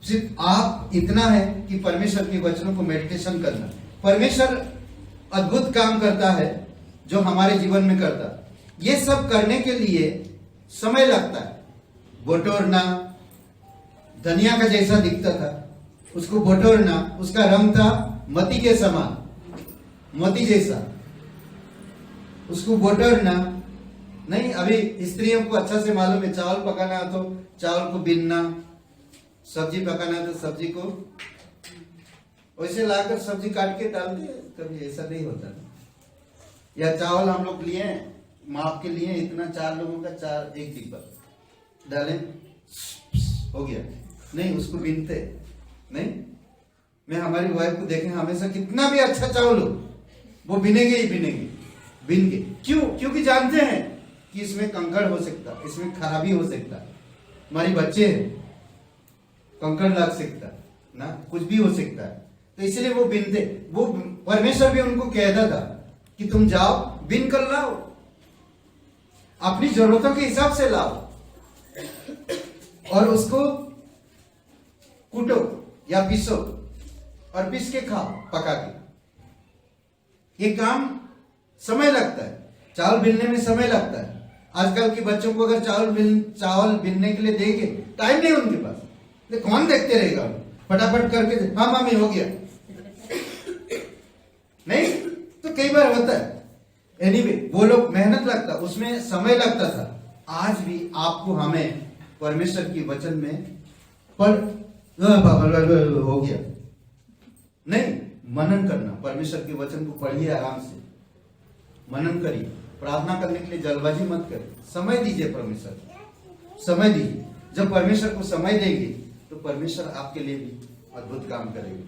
सिर्फ आप इतना है कि परमेश्वर के वचनों को मेडिटेशन करना। परमेश्वर अद्भुत काम करता है जो हमारे जीवन में करता। ये सब करने के लिए समय लगता है। बटोरना, धनिया का जैसा दिखता था उसको बटोरना, उसका रंग था मोती के समान, मोती जैसा, उसको बटोरना नहीं। अभी स्त्रियों को अच्छा से मालूम है, चावल पकाना है तो चावल को बीनना, सब्जी पकाना है तो सब्जी को वैसे लाकर सब्जी काट के डालते। कभी ऐसा नहीं होता ना। या चावल हम लोग लिए माप के लिए इतना, 4 लोगों का 1 डिब्बा डालें, हो गया नहीं, उसको बीनते नहीं। मैं हमारी वाइफ को देखें, हमेशा कितना भी अच्छा चावल हो वो बिनेंगे ही बिनेंगे, बिन के। क्यों? क्योंकि जानते हैं कि इसमें कंकड़ हो सकता, इसमें खराबी हो सकता, हमारी बच्चे हैं, कंकड़ लग सकता ना, कुछ भी हो सकता है, तो इसलिए वो बिनते। वो परमेश्वर भी उनको कहता था कि तुम जाओ बिन कर लाओ, अपनी जरूरतों के हिसाब से लाओ और उसको कूटो या पीसो और पीस के खाओ, पका के। ये काम समय लगता है, चावल बिनने में समय लगता है। आजकल के बच्चों को अगर चावल बिनने के लिए देंगे, टाइम नहीं उनके पास, तो कौन देखते रहेगा? फटाफट करके हाँ मामी हो गया नहीं, तो कई बार होता है। एनीवे, वो लोग मेहनत लगता, उसमें समय लगता था। आज भी आपको हमें परमेश्वर की वचन में हो गया नहीं, मनन करना। परमेश्वर के वचन को पढ़िए, आराम से मनन करिए। प्रार्थना करने के लिए जल्दबाजी मत करिए, समय दीजिए परमेश्वर को, समय दीजिए। जब परमेश्वर को समय देंगे तो परमेश्वर आपके लिए भी अद्भुत काम करेंगे।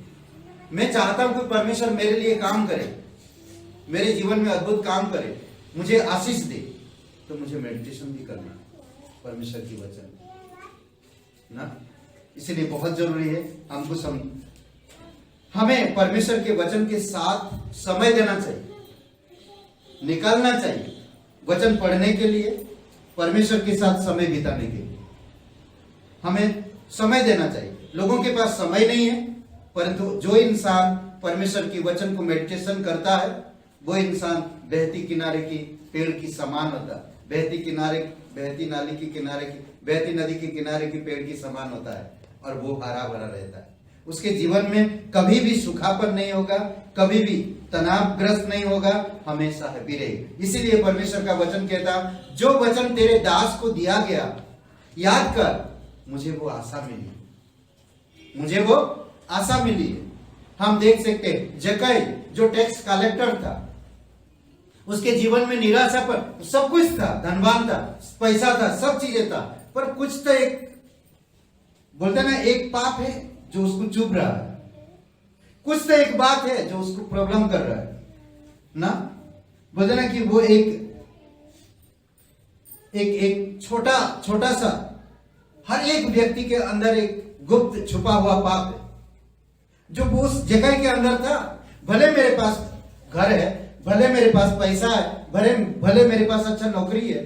मैं चाहता हूं कि परमेश्वर मेरे लिए काम करे, मेरे जीवन में अद्भुत काम करे, मुझे आशीष दे, तो मुझे मेडिटेशन भी करना परमेश्वर की वचन ना। इसलिए बहुत जरूरी है हमको हमें परमेश्वर के वचन के साथ समय देना चाहिए, निकालना चाहिए वचन पढ़ने के लिए, परमेश्वर के साथ समय बिताने के लिए हमें समय देना चाहिए। लोगों के पास समय नहीं है, परंतु जो इंसान परमेश्वर की वचन को मेडिटेशन करता है वो इंसान बहती किनारे की पेड़ की समान होता है। बहती नाली के किनारे की, बहती नदी के किनारे की पेड़ की समान होता है और वो हरा भरा रहता है। उसके जीवन में कभी भी सूखापन नहीं होगा, कभी भी तनावग्रस्त नहीं होगा, हमेशा हैप्पी रहेगा। इसीलिए परमेश्वर का वचन कहता, जो वचन तेरे दास को दिया गया याद कर मुझे वो आशा मिली, मुझे वो आशा मिली है। हम देख सकते हैं जक्कई जो टैक्स कलेक्टर था, उसके जीवन में निराशा पर सब कुछ था, धनवान था, पैसा था, सब चीजें था, पर कुछ तो एक बोलते ना एक पाप है जो उसको चुभ रहा है, कुछ तो एक बात है जो उसको प्रॉब्लम कर रहा है ना। बोलते ना कि वो एक छोटा छोटा सा हर एक व्यक्ति के अंदर एक गुप्त छुपा हुआ पाप है जो वो उस जगह के अंदर था। भले मेरे पास घर है, भले मेरे पास पैसा है, भले मेरे पास अच्छा नौकरी है,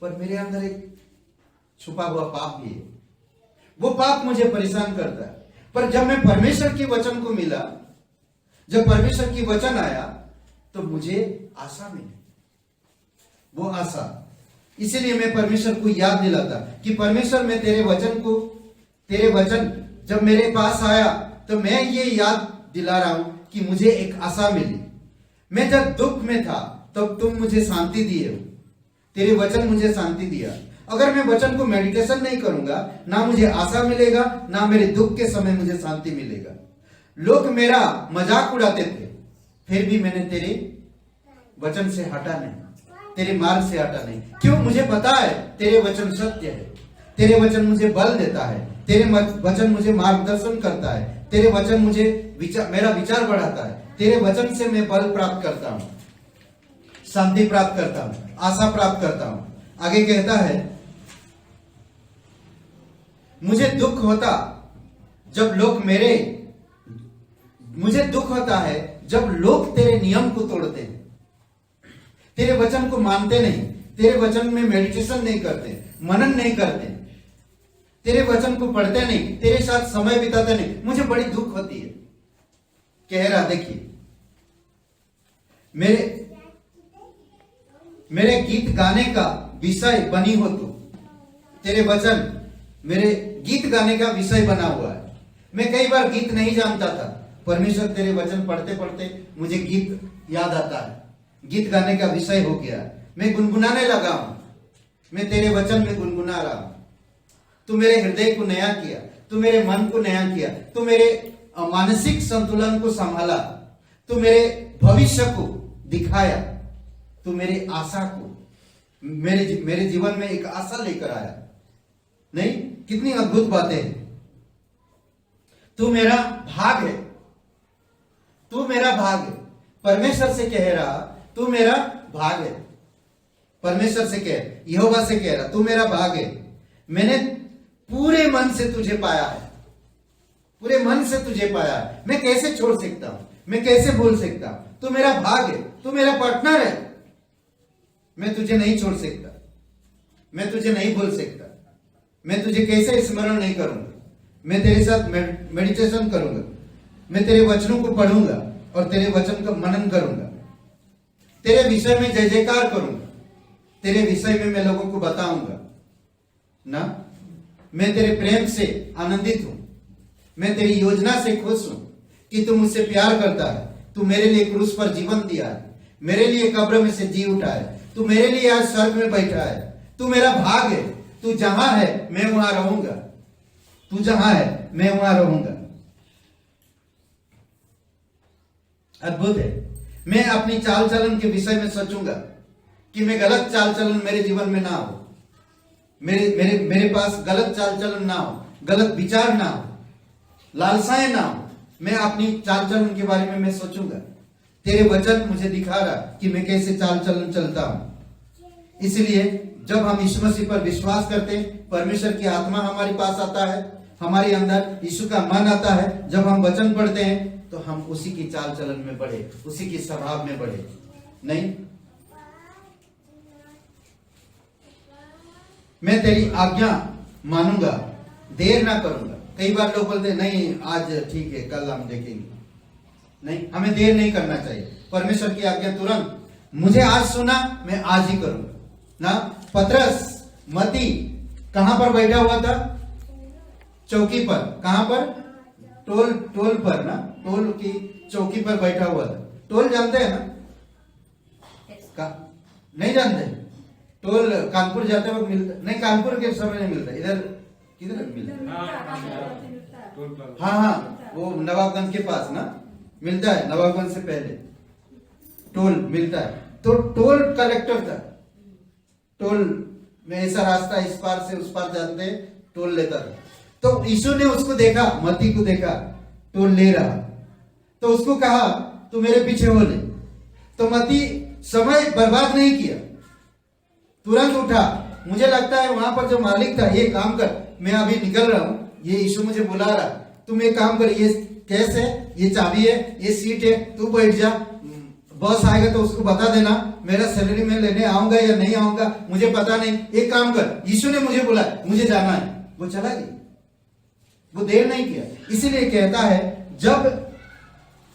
पर मेरे अंदर एक छुपा हुआ पाप भी है। वो पाप मुझे परेशान करता है। पर जब मैं परमेश्वर के वचन को मिला, जब परमेश्वर की वचन आया, तो मुझे आशा मिली, वो आशा। इसीलिए मैं परमेश्वर को याद दिलाता कि परमेश्वर मैं तेरे वचन जब मेरे पास आया तो मैं ये याद दिला रहा हूं कि मुझे एक आशा मिली। मैं जब दुख में था तब तुम मुझे शांति दिए हो, तेरे वचन मुझे शांति दिया। अगर मैं वचन को मेडिटेशन नहीं करूंगा, ना मुझे आशा मिलेगा, ना मेरे दुख के समय मुझे शांति मिलेगा। लोग मेरा मजाक उड़ाते थे, फिर भी मैंने तेरे वचन से हटा नहीं, तेरे मार्ग से हटा नहीं। क्यों? मुझे पता है तेरे वचन सत्य है, तेरे वचन मुझे बल देता है, तेरे वचन मुझे मार्गदर्शन करता है, तेरे वचन मुझे मेरा विचार बढ़ाता है, तेरे वचन से मैं बल प्राप्त करता हूं, शांति प्राप्त करता हूं, आशा प्राप्त करता हूं। आगे कहता है, मुझे दुख होता है जब लोग तेरे नियम को तोड़ते हैं, तेरे वचन को मानते नहीं, तेरे वचन में मेडिटेशन नहीं करते, मनन नहीं करते, तेरे वचन को पढ़ते नहीं, तेरे साथ समय बिताते नहीं, मुझे बड़ी दुख होती है। कह रहा, देखिए मेरे गीत गाने का विषय बनी हो तू, तेरे वचन मेरे गीत गाने का विषय बना हुआ है। मैं कई बार गीत नहीं जानता था, परमेश्वर तेरे वचन पढ़ते पढ़ते मुझे गीत याद आता है, गीत गाने का विषय हो गया, मैं गुनगुनाने लगा हूं, मैं तेरे वचन में गुनगुना रहा हूं। तू मेरे हृदय को नया किया, तू मेरे मन को नया किया, तू मेरे मानसिक संतुलन को संभाला, तू मेरे भविष्य को दिखाया, तू मेरे आशा को मेरे जीवन में एक आशा लेकर आया। नहीं, कितनी अद्भुत बातें हैं। तू मेरा भाग है, तू मेरा भाग है। परमेश्वर से कह रहा, तू मेरा भाग है। परमेश्वर से कह, यहोवा से कह रहा, तू मेरा भाग है। मैंने पूरे मन से तुझे पाया है, पूरे मन से तुझे पाया है। मैं कैसे छोड़ सकता हूं, मैं कैसे भूल सकता हूं? तू मेरा भाग है, तू मेरा पार्टनर है। मैं तुझे नहीं छोड़ सकता, मैं तुझे नहीं भूल सकता। मैं तुझे कैसे स्मरण नहीं करूंगा? मैं तेरे साथ मेडिटेशन करूंगा, मैं तेरे वचनों को पढ़ूंगा और तेरे वचन का मनन करूंगा, तेरे विषय में जय जयकार करूंगा, तेरे विषय में मैं लोगों को बताऊंगा ना। मैं तेरे प्रेम से आनंदित हूं, मैं तेरी योजना से खुश हूं कि तू मुझसे प्यार करता है। तू मेरे लिए क्रूस पर जीवन दिया है, मेरे लिए कब्र में से जी उठा है, तू मेरे लिए आज स्वर्ग में बैठा है। तू मेरा भाग है, तू जहां है मैं वहां रहूंगा, तू जहां है मैं वहां रहूंगा। अद्भुत है। मैं अपनी चाल चलन के विषय में सोचूंगा कि मैं गलत चाल चलन मेरे जीवन में ना हो, मेरे पास गलत चाल चलन ना हो, गलत विचार ना हो, लालसाएं ना हो। मैं अपनी चाल चलन के बारे में मैं सोचूंगा। तेरे वचन मुझे दिखा रहा कि मैं कैसे चाल चलन चलता हूं। इसलिए जब हम यीशु मसीह पर विश्वास करते हैं, परमेश्वर की आत्मा हमारे पास आता है, हमारे अंदर यीशु का मन आता है। जब हम वचन पढ़ते हैं तो हम उसी की चाल चलन में बढ़े, उसी की स्वभाव में बढ़े। नहीं, मैं तेरी आज्ञा मानूंगा, देर ना करूंगा। कई बार लोग बोलते नहीं आज ठीक है, कल हम देखेंगे। नहीं, हमें देर नहीं करना चाहिए। परमेश्वर की आज्ञा तुरंत, मुझे आज सुना मैं आज ही करूंगा ना। पतरस मती कहां पर बैठा हुआ था? चौकी पर। कहां पर? टोल पर ना, टोल की चौकी पर बैठा हुआ था। टोल जानते हैं ना? नहीं जानते? टोल कानपुर जाते वक्त मिलता नहीं, कानपुर के समय नहीं मिलता, इधर किधर मिलता टोल हाँ, वो नवाबगंज के पास ना मिलता है, नवाबगंज से पहले टोल मिलता है। तो टोल कलेक्टर था, टोल में ऐसा रास्ता इस पार से उस पार जाते टोल लेता था। तो यीशु ने उसको देखा, मती को देखा टोल ले रहा, तो उसको कहा तू मेरे पीछे हो ले। तो मती समय बर्बाद नहीं किया, तुरंत उठा। मुझे लगता है वहां पर जो मालिक था, ये काम कर, मैं अभी निकल रहा हूं, ये यीशु मुझे बुला रहा, तुम एक काम कर, ये कैश है, ये चाबी है, ये सीट है, तू बैठ जा, बॉस आएगा तो उसको बता देना मेरा सैलरी मैं लेने आऊंगा या नहीं आऊंगा मुझे पता नहीं, एक काम कर, यीशु ने मुझे बुलाया, मुझे जाना है। वो चला गया, वो देर नहीं किया। इसीलिए कहता है जब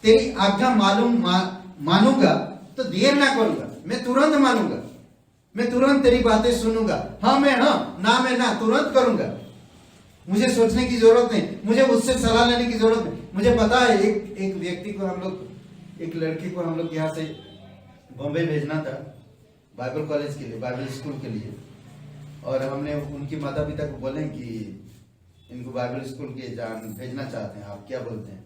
तेरी आज्ञा मानूंगा तो देर ना करूंगा, मैं तुरंत मानूंगा, मैं तुरंत तेरी बातें सुनूंगा, हाँ मैं हाँ, ना मैं ना, तुरंत करूंगा। मुझे सोचने की जरूरत नहीं, मुझे उससे सलाह लेने की जरूरत नहीं। मुझे पता है एक व्यक्ति को हम लोग, एक लड़की को हम लोग यहाँ से बॉम्बे भेजना था बाइबल कॉलेज के लिए, बाइबल स्कूल के लिए, और हमने उनके माता पिता को बोले कि इनको बाइबल स्कूल के भेजना चाहते हैं, आप क्या बोलते हैं?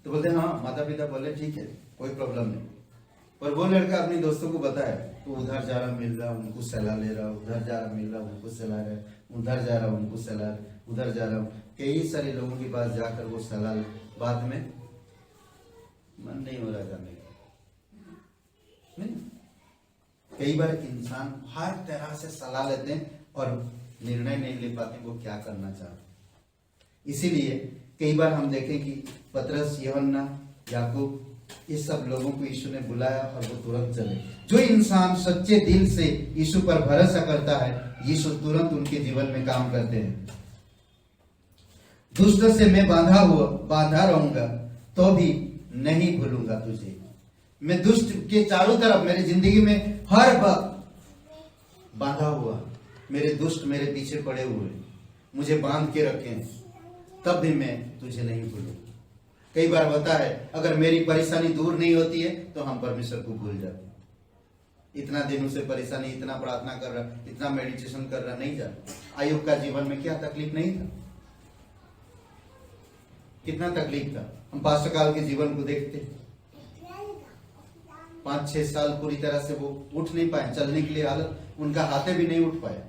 तो बोलते हैं हाँ, माता पिता बोले ठीक है, कोई प्रॉब्लम नहीं। पर वो लड़का अपने दोस्तों को बताया, तो उधर जा रहा मिल रहा उनको सलाह ले रहा, उधर जा रहा मिल रहा उनको सलाह रहा, उधर जा रहा उनको सलाह, उधर जा रहा, कई सारे लोगों के पास जाकर वो सलाह, बाद में मन नहीं हो रहा जाने का। नहीं, कई बार इंसान हर तरह से सलाह लेते हैं और निर्णय नहीं ले पाते वो क्या करना चाहते। इसीलिए कई बार हम देखें कि पतरस, यूहन्ना, याकूब, इस सब लोगों को यीशु ने बुलाया और वो तुरंत चले। जो इंसान सच्चे दिल से यीशु पर भरोसा करता है, यीशु तुरंत उनके जीवन में काम करते हैं। दुष्ट से मैं बांधा रहूंगा तो भी नहीं भूलूंगा तुझे। मैं दुष्ट के चारों तरफ मेरी जिंदगी में हर वक्त बांधा हुआ, मेरे दुष्ट मेरे पीछे पड़े हुए, मुझे बांध के रखे, तब भी मैं तुझे नहीं भूलूं। कई बार होता है अगर मेरी परेशानी दूर नहीं होती है तो हम परमेश्वर को भूल जाते हैं। इतना दिनों से परेशानी, इतना प्रार्थना कर रहा, इतना मेडिटेशन कर रहा, नहीं जाता। आयुब का जीवन में क्या तकलीफ नहीं था, कितना तकलीफ था। हम पास्टर काल के जीवन को देखते, 5-6 साल पूरी तरह से वो उठ नहीं पाए, चलने के लिए हालत, उनका हाथे भी नहीं उठ पाया,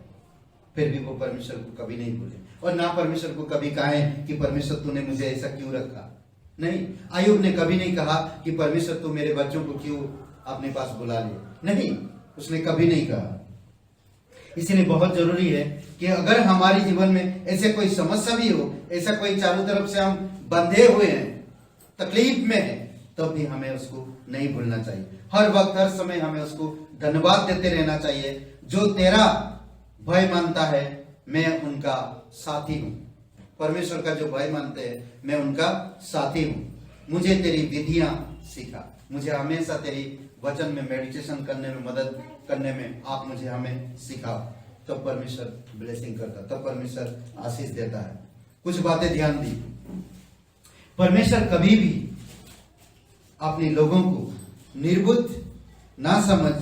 फिर भी वो परमेश्वर को कभी नहीं भूले और ना परमेश्वर को कभी कहे कि परमेश्वर तूने मुझे ऐसा क्यों रखा। नहीं, आयुब ने कभी नहीं कहा कि परमेश्वर तू मेरे बच्चों को क्यों अपने पास बुला ले, नहीं, उसने कभी नहीं कहा। इसलिए बहुत जरूरी है कि अगर हमारे जीवन में ऐसे कोई समस्या भी हो, ऐसा कोई चारों तरफ से हम बंधे हुए हैं, तकलीफ में है, तब भी हमें उसको नहीं भूलना चाहिए। हर वक्त हर समय हमें उसको धन्यवाद देते रहना चाहिए। जो तेरा भय मानता है मैं उनका साथी हूं। परमेश्वर का जो भय मानते हैं मैं उनका साथी हूं। मुझे तेरी विधियां सिखा, मुझे हमेशा तेरी वचन में मेडिटेशन करने में मदद करने में आप मुझे हमें सिखाओ। तब परमेश्वर ब्लेसिंग करता, तब परमेश्वर आशीष देता है। कुछ बातें ध्यान दी, परमेश्वर कभी भी अपने लोगों को निर्बुद्ध, नासमझ,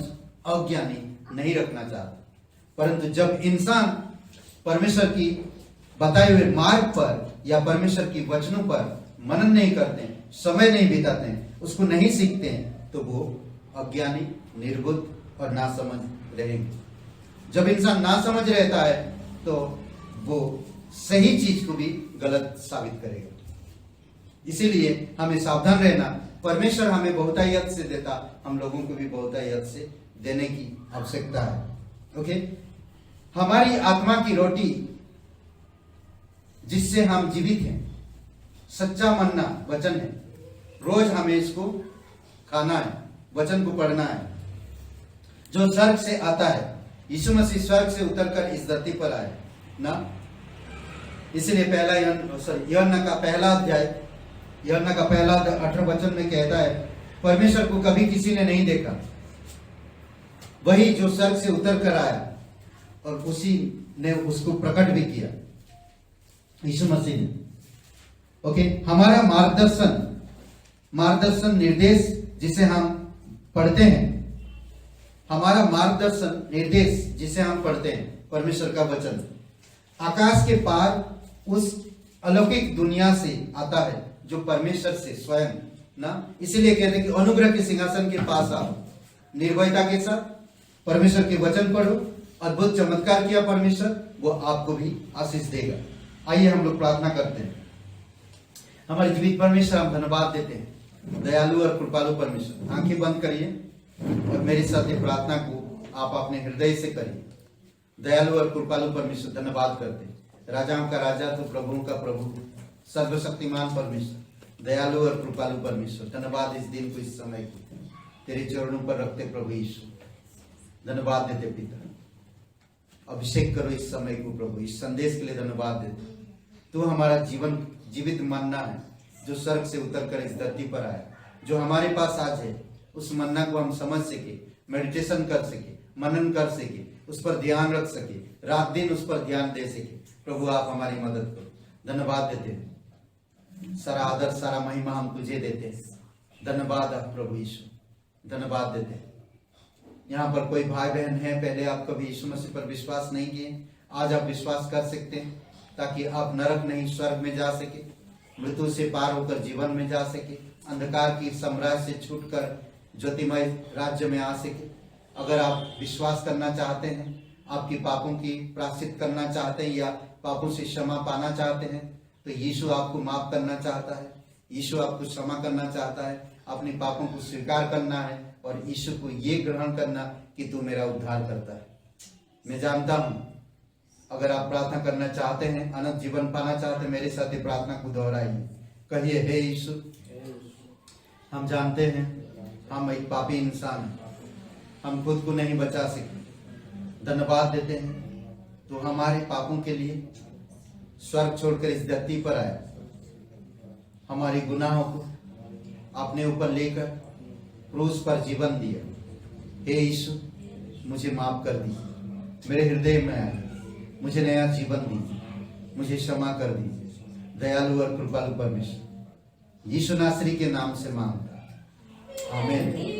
अज्ञानी नहीं रखना चाहता, परंतु जब इंसान परमेश्वर की बताए हुए मार्ग पर या परमेश्वर की वचनों पर मनन नहीं करते, समय नहीं बिताते हैं, उसको नहीं सीखते हैं, तो वो अज्ञानी, निर्बुद्ध और नासमझ रहेंगे। जब इंसान नासमझ रहता है तो वो सही चीज को भी गलत साबित करेगा। इसीलिए हमें सावधान रहना। परमेश्वर हमें बहुतायत से देता, हम लोगों को भी बहुतायत से देने की आवश्यकता है। ओके, हमारी आत्मा की रोटी जिससे हम जीवित हैं, सच्चा मन्ना वचन है। रोज हमें इसको खाना है, वचन को पढ़ना है, जो स्वर्ग से आता है। यीशु मसीह स्वर्ग से उतरकर इस धरती पर आए ना, इसलिए यूहन्ना का पहला अध्याय, यूहन्ना का पहला 18 वचन में कहता है, परमेश्वर को कभी किसी ने नहीं देखा, वही जो स्वर्ग से उतर कर आया और उसी ने उसको प्रकट भी किया, यीशु मसीह ने। ओके, हमारा मार्गदर्शन निर्देश जिसे हम पढ़ते हैं, हमारा मार्गदर्शन निर्देश जिसे हम पढ़ते हैं, परमेश्वर का वचन आकाश के पार उस अलौकिक दुनिया से आता है जो परमेश्वर से स्वयं ना, इसीलिए कहते हैं कि अनुग्रह के सिंहासन के पास आओ, निर्भयता के साथ परमेश्वर के वचन पढ़ो, अद्भुत चमत्कार किया परमेश्वर, वो आपको भी आशीष देगा। आइए हम लोग प्रार्थना करते हैं। हमारे जीवित परमेश्वर, हम धन्यवाद देते हैं, दयालु और कृपालु परमेश्वर। आंखें बंद करिए और मेरे साथ ये प्रार्थना को आप अपने हृदय से करिए। दयालु और कृपालु परमेश्वर, धन्यवाद करते हैं, राजाओं का राजा तो प्रभुओं का प्रभु, सर्वशक्तिमान परमेश्वर, दयालु और कृपालु परमेश्वर, धन्यवाद इस दिन को, इस समय को तेरे चरणों पर रखते प्रभु यीशु। धन्यवाद देते पिता, अभिषेक करो इस समय को प्रभु, इस संदेश के लिए धन्यवाद देते। तू हमारा जीवन जीवित मन्ना है जो स्वर्ग से उतर कर इस धरती पर आया, जो हमारे पास आज है। उस मन्ना को हम समझ सके, मेडिटेशन कर सके, मनन कर सके, उस पर ध्यान रख सके, रात दिन उस पर ध्यान दे सके। प्रभु आप हमारी मदद करो। धन्यवाद देते हैं, सारा आदर सारा महिमा हम तुझे देते हैं। धन्यवाद आप प्रभु यीशु, धन्यवाद देते हैं। यहाँ पर कोई भाई बहन है, पहले आप कभी यीशु मसीह पर विश्वास नहीं किए, आज आप विश्वास कर सकते हैं, ताकि आप नरक नहीं स्वर्ग में जा सके, मृत्यु से पार होकर जीवन में जा सके, अंधकार की साम्राज्य से छूटकर ज्योतिमय राज्य में आ सके। अगर आप विश्वास करना चाहते हैं, आपकी पापों की प्रायश्चित करना चाहते हैं या पापों से क्षमा पाना चाहते हैं, तो यीशु आपको माफ करना चाहता है, यीशु आपको क्षमा करना चाहता है। अपने पापों को स्वीकार करना है और यीशु को ये ग्रहण करना कि तू मेरा उद्धार करता है। मैं जानता हूं, अगर आप प्रार्थना करना चाहते हैं, अनंत जीवन पाना चाहते हैं, मेरे साथ ये प्रार्थना को दोहराइए। कहिए, हे यीशु, हम जानते हैं हम एक पापी इंसान हैं, हम खुद को नहीं बचा सकते। धन्यवाद देते हैं तो हमारे पापों के लिए स्वर्ग छोड़कर इस धरती पर आया, हमारे गुनाहों को अपने ऊपर लेकर क्रूस पर जीवन दिया। हे यीशु, मुझे माफ कर दीजिए, मेरे हृदय में आए, मुझे नया जीवन दीजिए, मुझे क्षमा कर दीजिए। दयालु और कृपालु परमेश्वर, यीशु नासरी के नाम से मांगता, आमीन।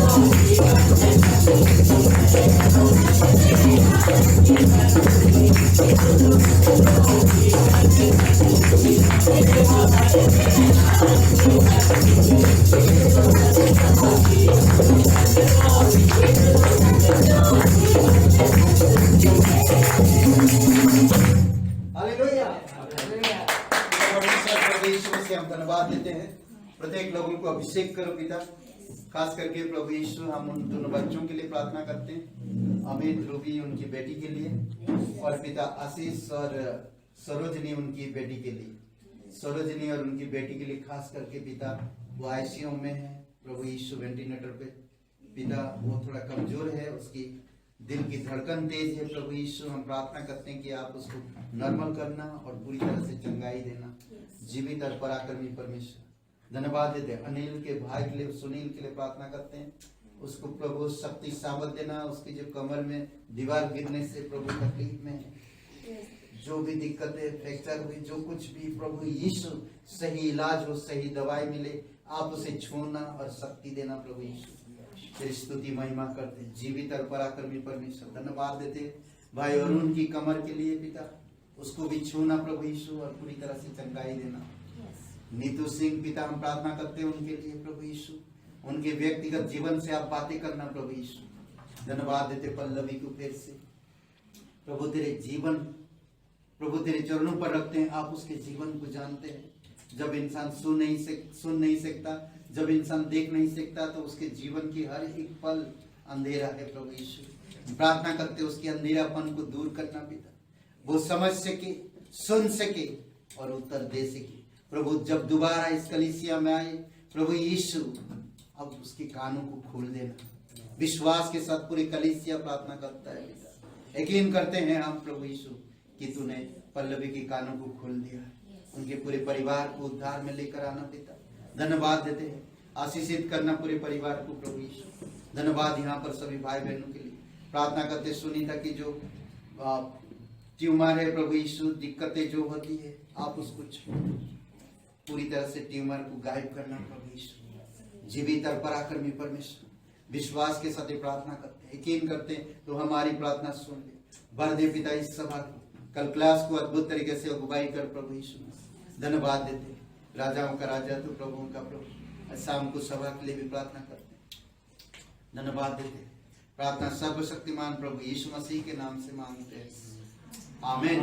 Thank you. हालेलुया। परमेश्वर प्रभु यीशु मसीह हम धन्यवाद देते हैं। प्रत्येक लोगों को अभिषेक करो पिता, खास करके प्रभु यीशु हम उन दोनों बच्चों के लिए प्रार्थना करते हैं, अमित रूबी उनकी बेटी के लिए, और पिता आशीष और सरोजनी उनकी बेटी के लिए, सरोजनी और उनकी बेटी के लिए खास करके पिता वो आईसीयू में है प्रभु यीशु, वेंटिलेटर पे पिता, वो थोड़ा कमजोर है, उसकी दिल की धड़कन तेज है प्रभु यीशु। हम प्रार्थना करते हैं कि आप उसको नॉर्मल करना और पूरी तरह से चंगाई देना। जीवित और पराक्रमी परमेश्वर धन्यवाद देते हैं। अनिल के भाई के लिए, सुनील के लिए प्रार्थना करते हैं, उसको प्रभु शक्ति सामर्थ देना। उसकी जो कमर में दीवार गिरने से प्रभु तकलीफ में है, जो भी दिक्कतें, फ्रैक्चर हुई, जो कुछ भी प्रभु यीशु सही इलाज हो, सही दवाई मिले, आप उसे छूना और शक्ति देना प्रभु यीशु। तेरी स्तुति महिमा करते, जीवित और पराक्रमी परमेश्वर धन्यवाद देते। भाई अरुण की कमर के लिए पिता, उसको भी छूना प्रभु यीशु और पूरी तरह से चंगाई देना। नीतू सिंह पिता, हम प्रार्थना करते हैं उनके लिए प्रभु यीशु, उनके व्यक्तिगत जीवन से आप बातें करना प्रभु यीशु। धन्यवाद देते पल्लवी को फिर से प्रभु, तेरे जीवन प्रभु तेरे चरणों पर रखते हैं। आप उसके जीवन को जानते हैं। जब इंसान सुन नहीं सकता, जब इंसान देख नहीं सकता, तो उसके जीवन की हर एक पल अंधेरा है प्रभु यीशु। प्रार्थना करते उसके अंधेरापन को दूर करना पिता, वो समझ सके, सुन सके और उत्तर दे सके प्रभु। जब दोबारा इस कलीसिया में आए प्रभु यीशु, अब उसके कानों को खोल देना। विश्वास के साथ पूरी कलीसिया प्रार्थना करता है पिता। यकीन करते हैं हम प्रभु यीशु कि तूने पल्लवी के कानों को खोल दिया, उनके पूरे परिवार को उद्धार में लेकर आना पिता। धन्यवाद देते हैं, आशीषित करना पूरे परिवार को प्रभु यीशु। धन्यवाद यहाँ पर सभी भाई बहनों के लिए प्रार्थना करते। सुनीता की जो ट्यूमर है प्रभु यीशु, दिक्कतें जो होती है, आप उसको पूरी तरह से ट्यूमर को गायब करना प्रभु यीशु। जीवित और पराक्रमी परमेश्वर, विश्वास के साथ प्रार्थना करते, यकीन करते तो हमारी प्रार्थना सुन ले। भर दे पिता इस सभा को, कल क्लास को अद्भुत तरीके से अगुवाई कर प्रभु यीशु। धन्यवाद देते, राजाओं का राजा तो प्रभुओं का प्रभु। शाम को सभा के लिए भी प्रार्थना करते, धन्यवाद देते। प्रार्थना सर्वशक्तिमान प्रभु यीशु मसीह के नाम से मांगते हैं, आमीन।